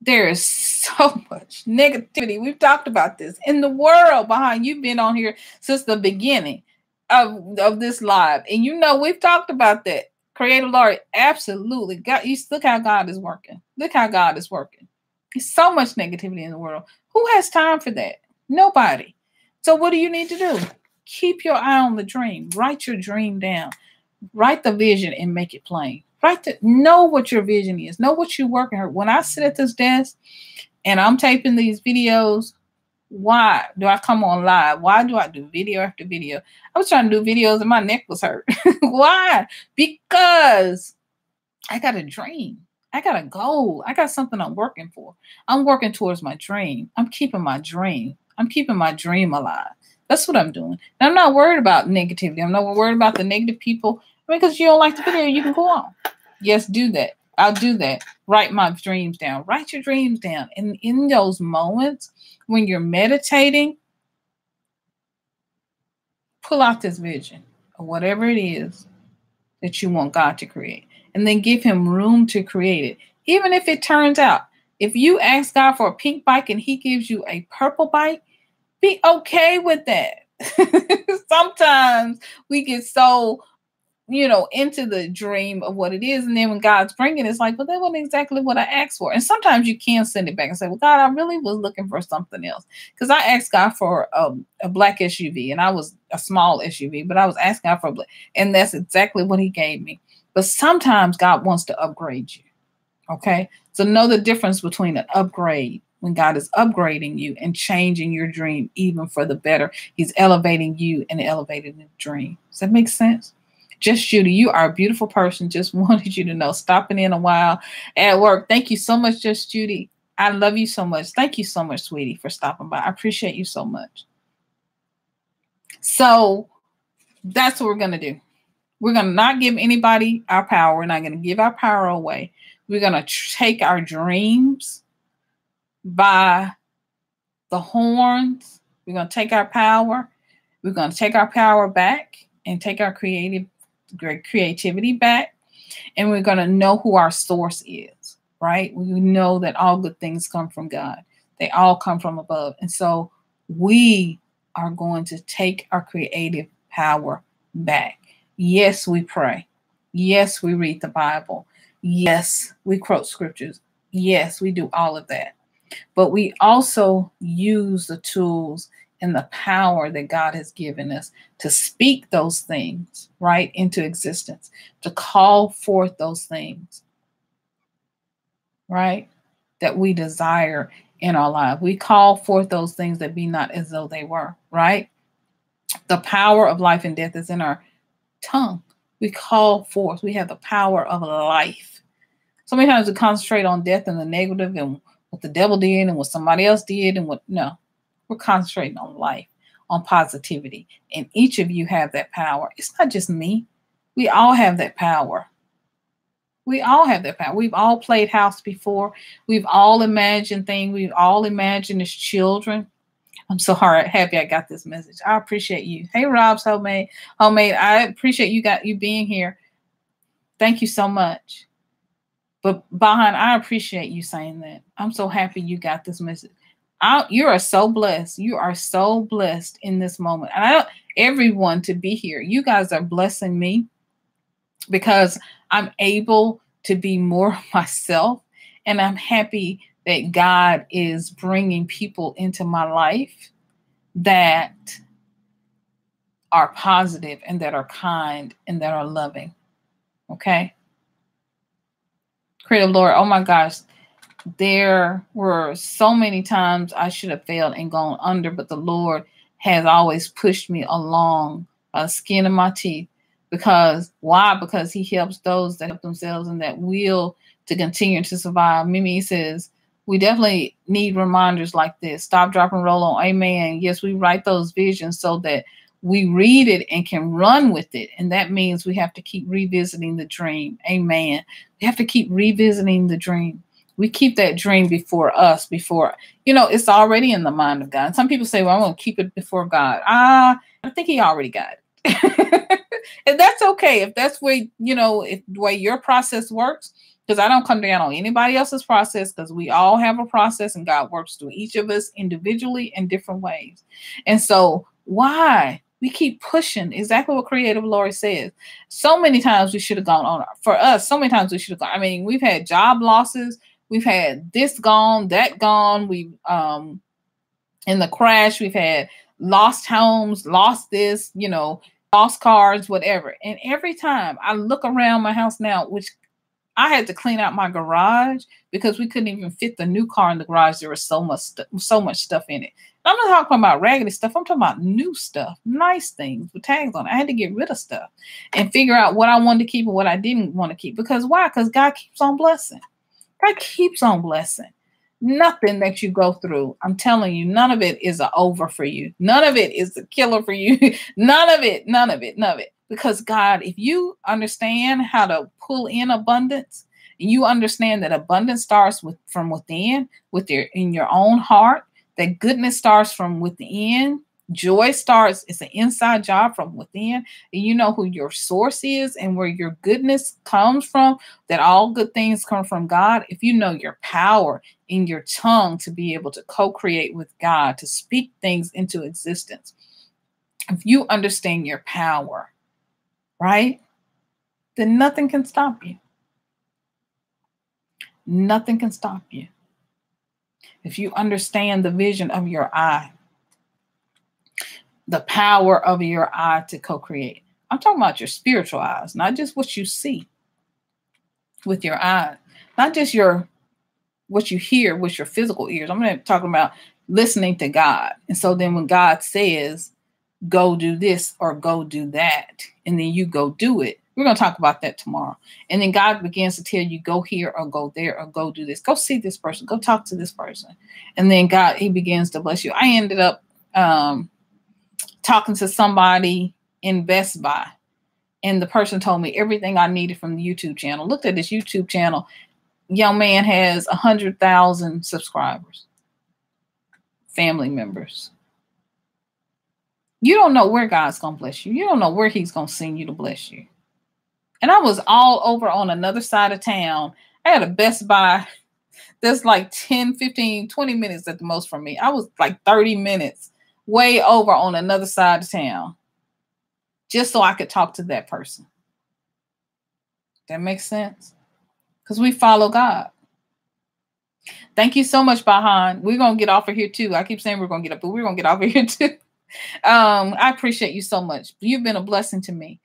There is so much negativity. We've talked about this in the world behind. You've been on here since the beginning of this live. And you know, we've talked about that. Creative Lord, absolutely. God, you look how God is working. Look how God is working. There's so much negativity in the world. Who has time for that? Nobody. So what do you need to do? Keep your eye on the dream. Write your dream down. Write the vision and make it plain. Know what your vision is. Know what you're working on. When I sit at this desk and I'm taping these videos, why do I come on live? Why do I do video after video? I was trying to do videos and my neck was hurt. Why? Because I got a dream. I got a goal. I got something I'm working for. I'm working towards my dream. I'm keeping my dream. I'm keeping my dream alive. That's what I'm doing. And I'm not worried about negativity. I'm not worried about the negative people. Because you don't like the video, you can go on. Yes, do that. I'll do that. Write my dreams down. Write your dreams down. And in those moments when you're meditating, pull out this vision or whatever it is that you want God to create. And then give him room to create it. Even if it turns out, if you ask God for a pink bike and he gives you a purple bike, be okay with that. Sometimes we get so into the dream of what it is. And then when God's bringing it, it's like, well, that wasn't exactly what I asked for. And sometimes you can send it back and say, well, God, I really was looking for something else. Because I asked God for a black SUV, and I was a small SUV, but I was asking God for a black, and that's exactly what he gave me. But sometimes God wants to upgrade you. Okay. So know the difference between an upgrade when God is upgrading you and changing your dream even for the better. He's elevating you and elevating the dream. Does that make sense? Just Judy, you are a beautiful person. Just wanted you to know. Stopping in a while at work. Thank you so much, Just Judy. I love you so much. Thank you so much, sweetie, for stopping by. I appreciate you so much. So that's what we're going to do. We're going to not give anybody our power. We're not going to give our power away. We're going to take our dreams by the horns. We're going to take our power. We're going to take our power back and take our creativity back. And we're going to know who our source is, right? We know that all good things come from God. They all come from above. And so we are going to take our creative power back. Yes, we pray. Yes, we read the Bible. Yes, we quote scriptures. Yes, we do all of that. But we also use the tools and the power that God has given us to speak those things, right, into existence, to call forth those things, right, that we desire in our life. We call forth those things that be not as though they were, right? The power of life and death is in our tongue. We call forth. We have the power of life. So many times we concentrate on death and the negative and what the devil did and what somebody else did and what, no. We're concentrating on life, on positivity. And each of you have that power. It's not just me. We all have that power. We all have that power. We've all played house before. We've all imagined things. We've all imagined as children. I'm so happy I got this message. I appreciate you. Hey, Rob's Homemade. I appreciate you being here. Thank you so much. But Bahan, I appreciate you saying that. I'm so happy you got this message. You are so blessed. You are so blessed in this moment. And I want everyone to be here. You guys are blessing me because I'm able to be more myself. And I'm happy that God is bringing people into my life that are positive and that are kind and that are loving. Okay? Creative Lord, oh my gosh. There were so many times I should have failed and gone under, but the Lord has always pushed me along by the skin of my teeth. Because why? Because he helps those that help themselves and that will to continue to survive. Mimi says, we definitely need reminders like this. Stop, drop, and roll on. Amen. Yes, we write those visions so that we read it and can run with it. And that means we have to keep revisiting the dream. Amen. We have to keep revisiting the dream. We keep that dream before us, it's already in the mind of God. And some people say, well, I'm going to keep it before God. I think he already got And that's okay if that's where, if the way your process works, because I don't come down on anybody else's process, because we all have a process and God works through each of us individually in different ways. And so why we keep pushing exactly what Creative Lori says. So many times we should have gone on for us. So many times we should have gone. I mean, we've had job losses. We've had this gone, that gone. We in the crash, we've had lost homes, lost this, lost cars, whatever. And every time I look around my house now, which I had to clean out my garage because we couldn't even fit the new car in the garage. There was so much stuff in it. I'm not talking about raggedy stuff. I'm talking about new stuff, nice things with tags on it. I had to get rid of stuff and figure out what I wanted to keep and what I didn't want to keep. Because why? Because God keeps on blessing. God keeps on blessing. Nothing that you go through, I'm telling you, none of it is over for you. None of it is a killer for you. None of it. Because God, if you understand how to pull in abundance, and you understand that abundance starts from within, in your own heart, that goodness starts from within. Joy starts, it's an inside job from within. And you know who your source is and where your goodness comes from, that all good things come from God. If you know your power in your tongue to be able to co-create with God, to speak things into existence, if you understand your power, right, then nothing can stop you. Nothing can stop you. If you understand the vision of your eye, the power of your eye to co-create. I'm talking about your spiritual eyes, not just what you see with your eyes, not just what you hear with your physical ears. I'm going to talk about listening to God. And so then when God says, go do this or go do that, and then you go do it, we're going to talk about that tomorrow. And then God begins to tell you, go here or go there or go do this. Go see this person. Go talk to this person. And then God, he begins to bless you. I ended up talking to somebody in Best Buy, and the person told me everything I needed from the YouTube channel. Looked at this YouTube channel. Young man has 100,000 subscribers, family members. You don't know where God's going to bless you. You don't know where he's going to send you to bless you. And I was all over on another side of town. I had a Best Buy that's like 10, 15, 20 minutes at the most from me. I was like 30 minutes way over on another side of town just so I could talk to that person. That makes sense? Because we follow God. Thank you so much, Bahan. We're going to get off of here too. I keep saying we're going to get up, but we're going to get off of here too. I appreciate you so much. You've been a blessing to me.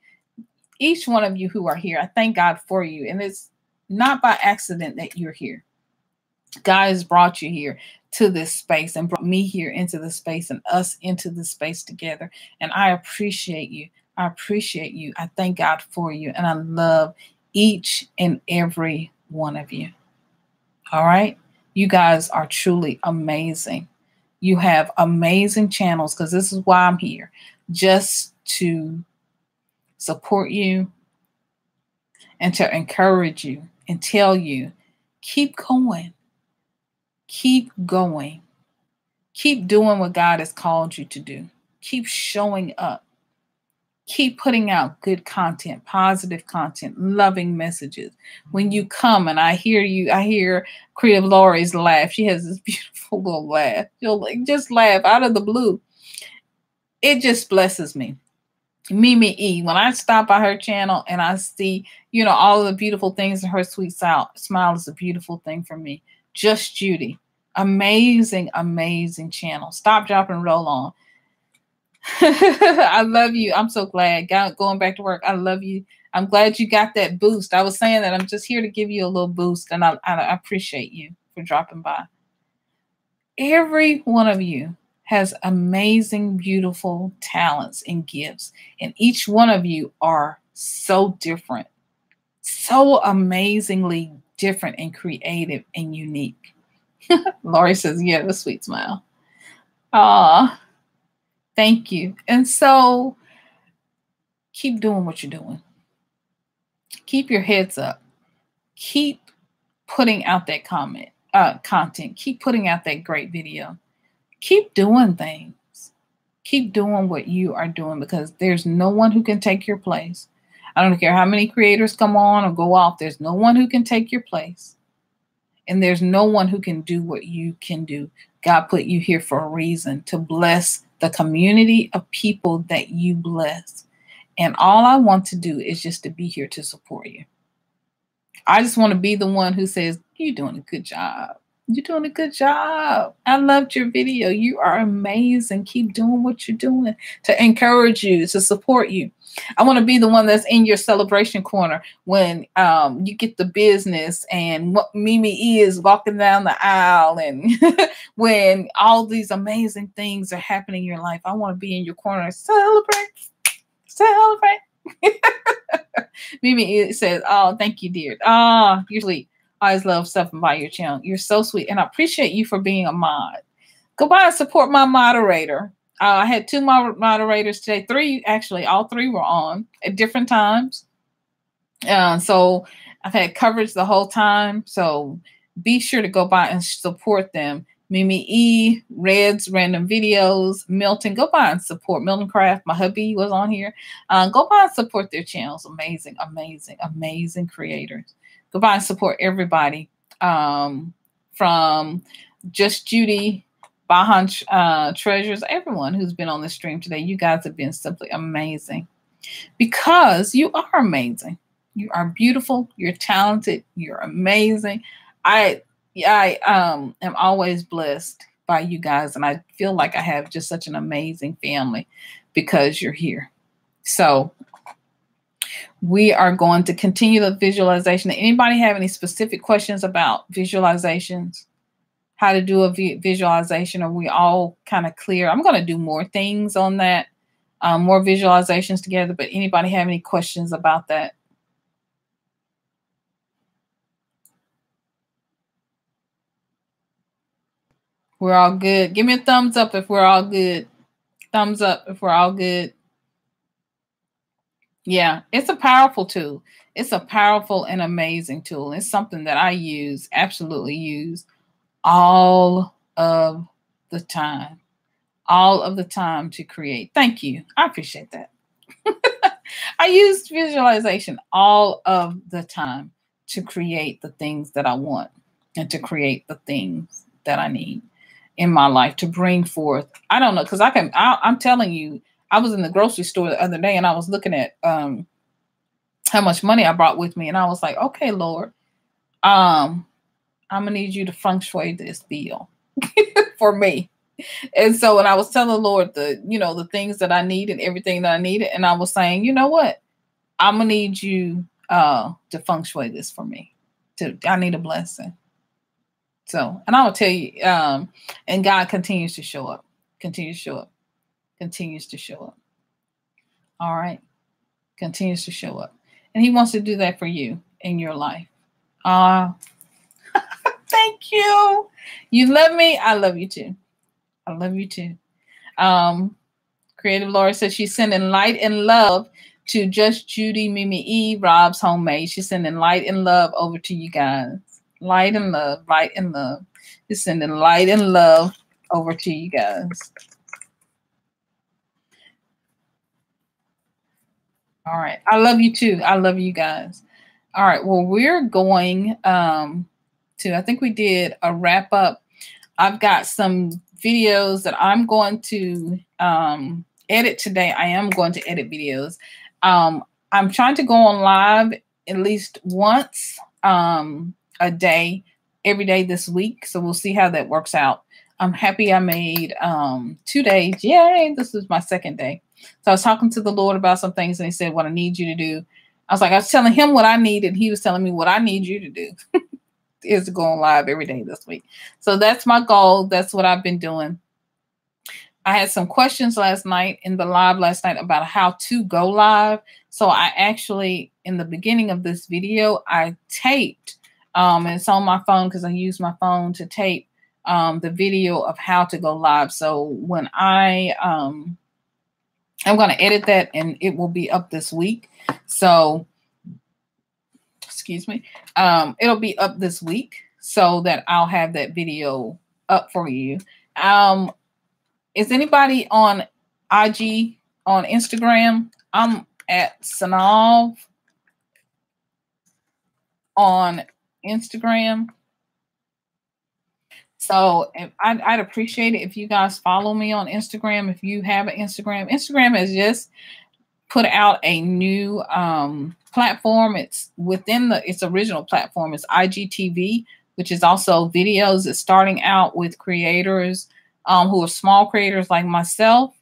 Each one of you who are here, I thank God for you. And it's not by accident that you're here. God has brought you here to this space and brought me here into the space and us into the space together. And I appreciate you. I appreciate you. I thank God for you. And I love each and every one of you. All right. You guys are truly amazing. You have amazing channels, because this is why I'm here, just to support you and to encourage you and tell you, keep going. Keep going. Keep doing what God has called you to do. Keep showing up. Keep putting out good content, positive content, loving messages. When you come and I hear Creative Lori's laugh. She has this beautiful little laugh. She'll just laugh out of the blue. It just blesses me. Mimi E, when I stop by her channel and I see, all of the beautiful things in her sweet smile is a beautiful thing for me. Just Judy. Amazing, amazing channel. Stop, Drop, and Roll On. I love you. I'm so glad. Going back to work. I love you. I'm glad you got that boost. I was saying that I'm just here to give you a little boost, and I appreciate you for dropping by. Every one of you has amazing, beautiful talents and gifts, and each one of you are so different, so amazingly different and creative and unique. Lori says, yeah, the sweet smile. Thank you. And so keep doing what you're doing. Keep your heads up. Keep putting out that content. Keep putting out that great video. Keep doing things. Keep doing what you are doing, because there's no one who can take your place. I don't care how many creators come on or go off. There's no one who can take your place. And there's no one who can do what you can do. God put you here for a reason, to bless the community of people that you bless. And all I want to do is just to be here to support you. I just want to be the one who says, you're doing a good job. You're doing a good job. I loved your video. You are amazing. Keep doing what you're doing, to encourage you, to support you. I want to be the one that's in your celebration corner when you get the business and what Mimi is walking down the aisle, and when all these amazing things are happening in your life. I want to be in your corner. Celebrate. Celebrate. Mimi says, oh, thank you, dear. Oh, you're sweet. I always love stuff by your channel. You're so sweet. And I appreciate you for being a mod. Go by and support my moderator. I had 2 moderators today. 3, actually. All 3 were on at different times. So I've had coverage the whole time. So be sure to go by and support them. Mimi E, Red's Random Videos, Milton. Go by and support Milton Craft. My hubby was on here. Go by and support their channels. Amazing, amazing, amazing creators. Go by and support everybody. From Just Judy, Bahan Treasures, everyone who's been on the stream today. You guys have been simply amazing, because you are amazing. You are beautiful. You're talented. You're amazing. I am always blessed by you guys, and I feel like I have just such an amazing family because you're here. So we are going to continue the visualization. Anybody have any specific questions about visualizations? How to do a visualization? Are we all kind of clear? I'm going to do more things on that, more visualizations together, but anybody have any questions about that? We're all good. Give me a thumbs up if we're all good. Thumbs up if we're all good. Yeah, it's a powerful tool. It's a powerful and amazing tool. It's something that I use, absolutely use all of the time. All of the time to create. Thank you. I appreciate that. I use visualization all of the time to create the things that I want and to create the things that I need in my life, to bring forth. I don't know, because I'm telling you, I was in the grocery store the other day and I was looking at how much money I brought with me, and I was like, okay, Lord, I'm gonna need you to feng shui this bill for me. And so when I was telling the Lord the things that I need and everything that I needed, and I was saying, you know what, I'm gonna need you to feng shui this for me. I need a blessing. So, and I will tell you, and God continues to show up, continues to show up, continues to show up. All right. Continues to show up. And he wants to do that for you in your life. Thank you. You love me. I love you too. I love you too. Creative Laura says she's sending light and love to Just Judy, Mimi E, Rob's Homemade. She's sending light and love over to you guys. Light and love, light and love. Just sending light and love over to you guys. All right. I love you too. I love you guys. All right. Well, we're going I think we did a wrap up. I've got some videos that I'm going to edit today. I am going to edit videos. I'm trying to go on live at least once a day, every day this week. So we'll see how that works out. I'm happy I made 2 days. Yay, this is my 2nd day. So I was talking to the Lord about some things, and he said, what I need you to do. I was telling him what I need, and he was telling me what I need you to do is to go on live every day this week. So that's my goal. That's what I've been doing. I had some questions last night in the live last night about how to go live. So I actually, in the beginning of this video, I taped, and it's on my phone because I use my phone to tape the video of how to go live. So when I'm going to edit that, and it will be up this week. So, excuse me, it'll be up this week so that I'll have that video up for you. Is anybody on IG on Instagram. I'm at Sanov on Instagram. So I'd appreciate it if you guys follow me on Instagram. If you have an Instagram, Instagram has just put out a new platform. It's within its original platform. It's IGTV, which is also videos. It's starting out with creators who are small creators like myself,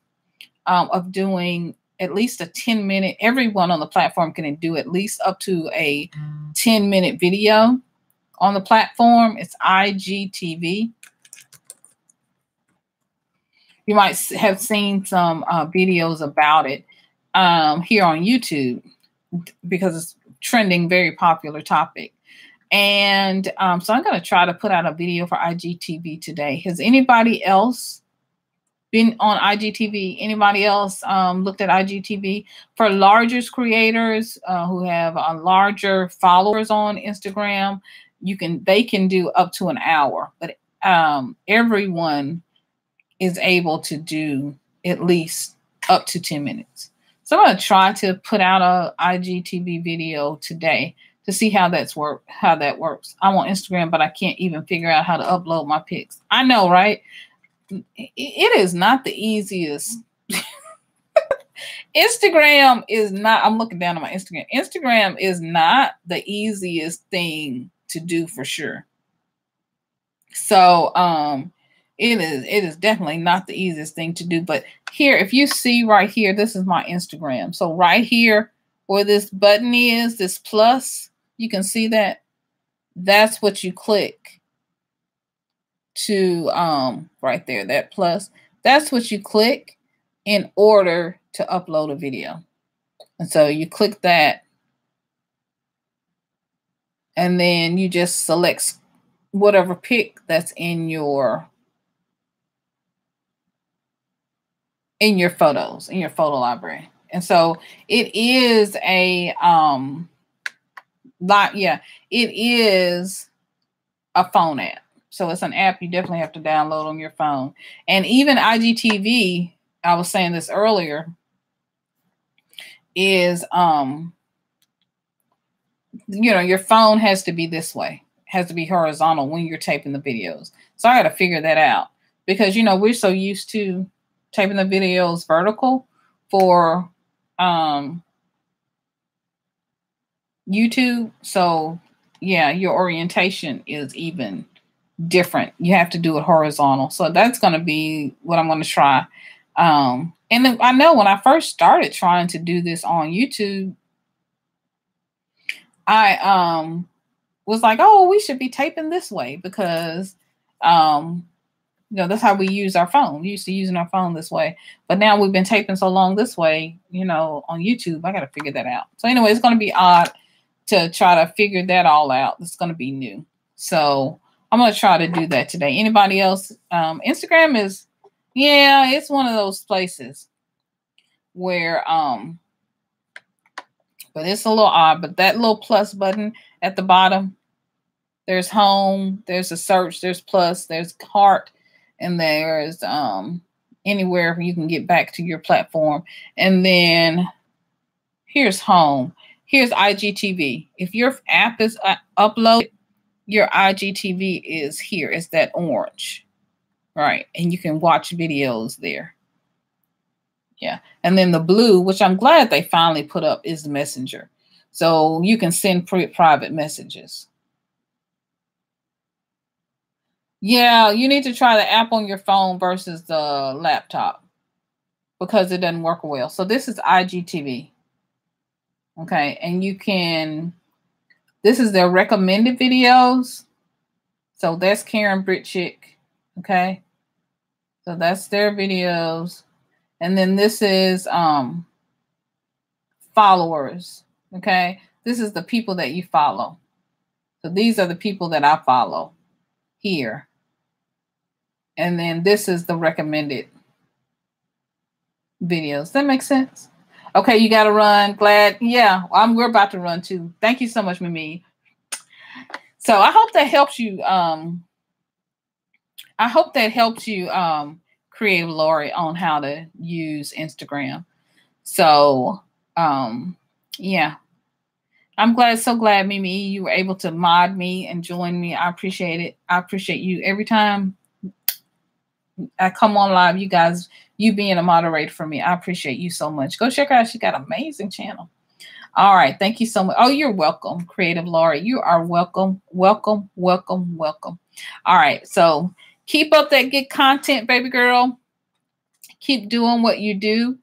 of doing at least a 10-minute. Everyone on the platform can do at least up to a 10-minute video on the platform. It's IGTV. You might have seen some videos about it here on YouTube because it's trending, very popular topic. And so I'm going to try to put out a video for IGTV today. Has anybody else been on IGTV? Anybody else looked at IGTV? For larger creators who have larger followers on Instagram, they can do up to an hour, but everyone is able to do at least up to 10 minutes. So I'm going to try to put out a IGTV video today to see how that works. I'm on Instagram, but I can't even figure out how to upload my pics. I know, right? It is not the easiest. Instagram is not, I'm looking down at my Instagram. Instagram is not the easiest thing to do for sure. So, it is definitely not the easiest thing to do. But here, if you see right here, this is my Instagram. So right here where this button is, this plus, you can see that. That's what you click to right there, that plus. That's what you click in order to upload a video. And so you click that, and then you just select whatever pic that's in your photos, in your photo library. And so it is a it is a phone app. So it's an app you definitely have to download on your phone. And even IGTV, I was saying this earlier, is your phone has to be this way, has to be horizontal when you're taping the videos. So I got to figure that out because we're so used to taping the videos vertical for YouTube. So yeah, your orientation is even different. You have to do it horizontal. So that's going to be what I'm going to try. And then I know when I first started trying to do this on YouTube, I was like, oh, we should be taping this way because that's how we use our phone. We used to using our phone this way. But now we've been taping so long this way, on YouTube. I got to figure that out. So anyway, it's going to be odd to try to figure that all out. It's going to be new. So I'm going to try to do that today. Anybody else? Instagram is, it's one of those places where, but it's a little odd. But that little plus button at the bottom, there's home, there's a search, there's plus, there's heart, and there's anywhere you can get back to your platform. And then here's home. Here's IGTV. If your app is uploaded, your IGTV is here. It's that orange, right? And you can watch videos there. Yeah. And then the blue, which I'm glad they finally put up, is Messenger. So you can send private messages. Yeah, you need to try the app on your phone versus the laptop because it doesn't work well. So this is IGTV. Okay. And this is their recommended videos. So that's Karen Britchick. Okay. So that's their videos. And then this is followers. Okay. This is the people that you follow. So these are the people that I follow here. And then this is the recommended videos. That makes sense? Okay, you got to run. Glad. Yeah, we're about to run too. Thank you so much, Mimi. So I hope that helps you. Creative Lori on how to use Instagram. So, yeah. I'm glad, so glad, Mimi, you were able to mod me and join me. I appreciate it. I appreciate you. Every time I come on live, you guys, you being a moderator for me, I appreciate you so much. Go check her out. She got an amazing channel. All right. Thank you so much. Oh, you're welcome, Creative Lori. You are welcome. Welcome, welcome, welcome. All right. So keep up that good content, baby girl. Keep doing what you do.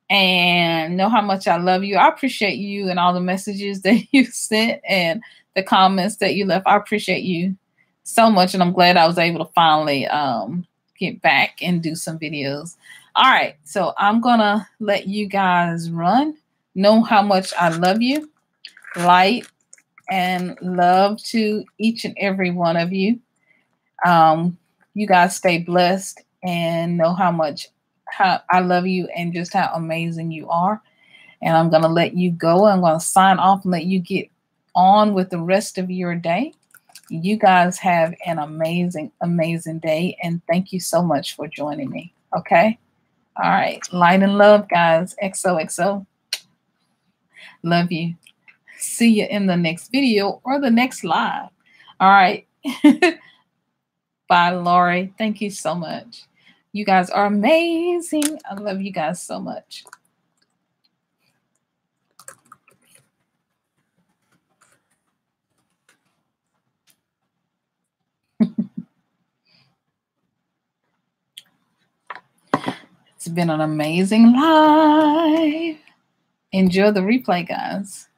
And know how much I love you. I appreciate you and all the messages that you sent and the comments that you left. I appreciate you so much. And I'm glad I was able to finally get back and do some videos. All right. So I'm going to let you guys run. Know how much I love you. Light and love to each and every one of you. You guys stay blessed and know how much I love you and just how amazing you are. And I'm going to let you go. I'm going to sign off and let you get on with the rest of your day. You guys have an amazing, amazing day. And thank you so much for joining me. Okay. All right. Light and love, guys. XOXO. Love you. See you in the next video or the next live. All right. Bye, Lori. Thank you so much. You guys are amazing. I love you guys so much. It's been an amazing live. Enjoy the replay, guys.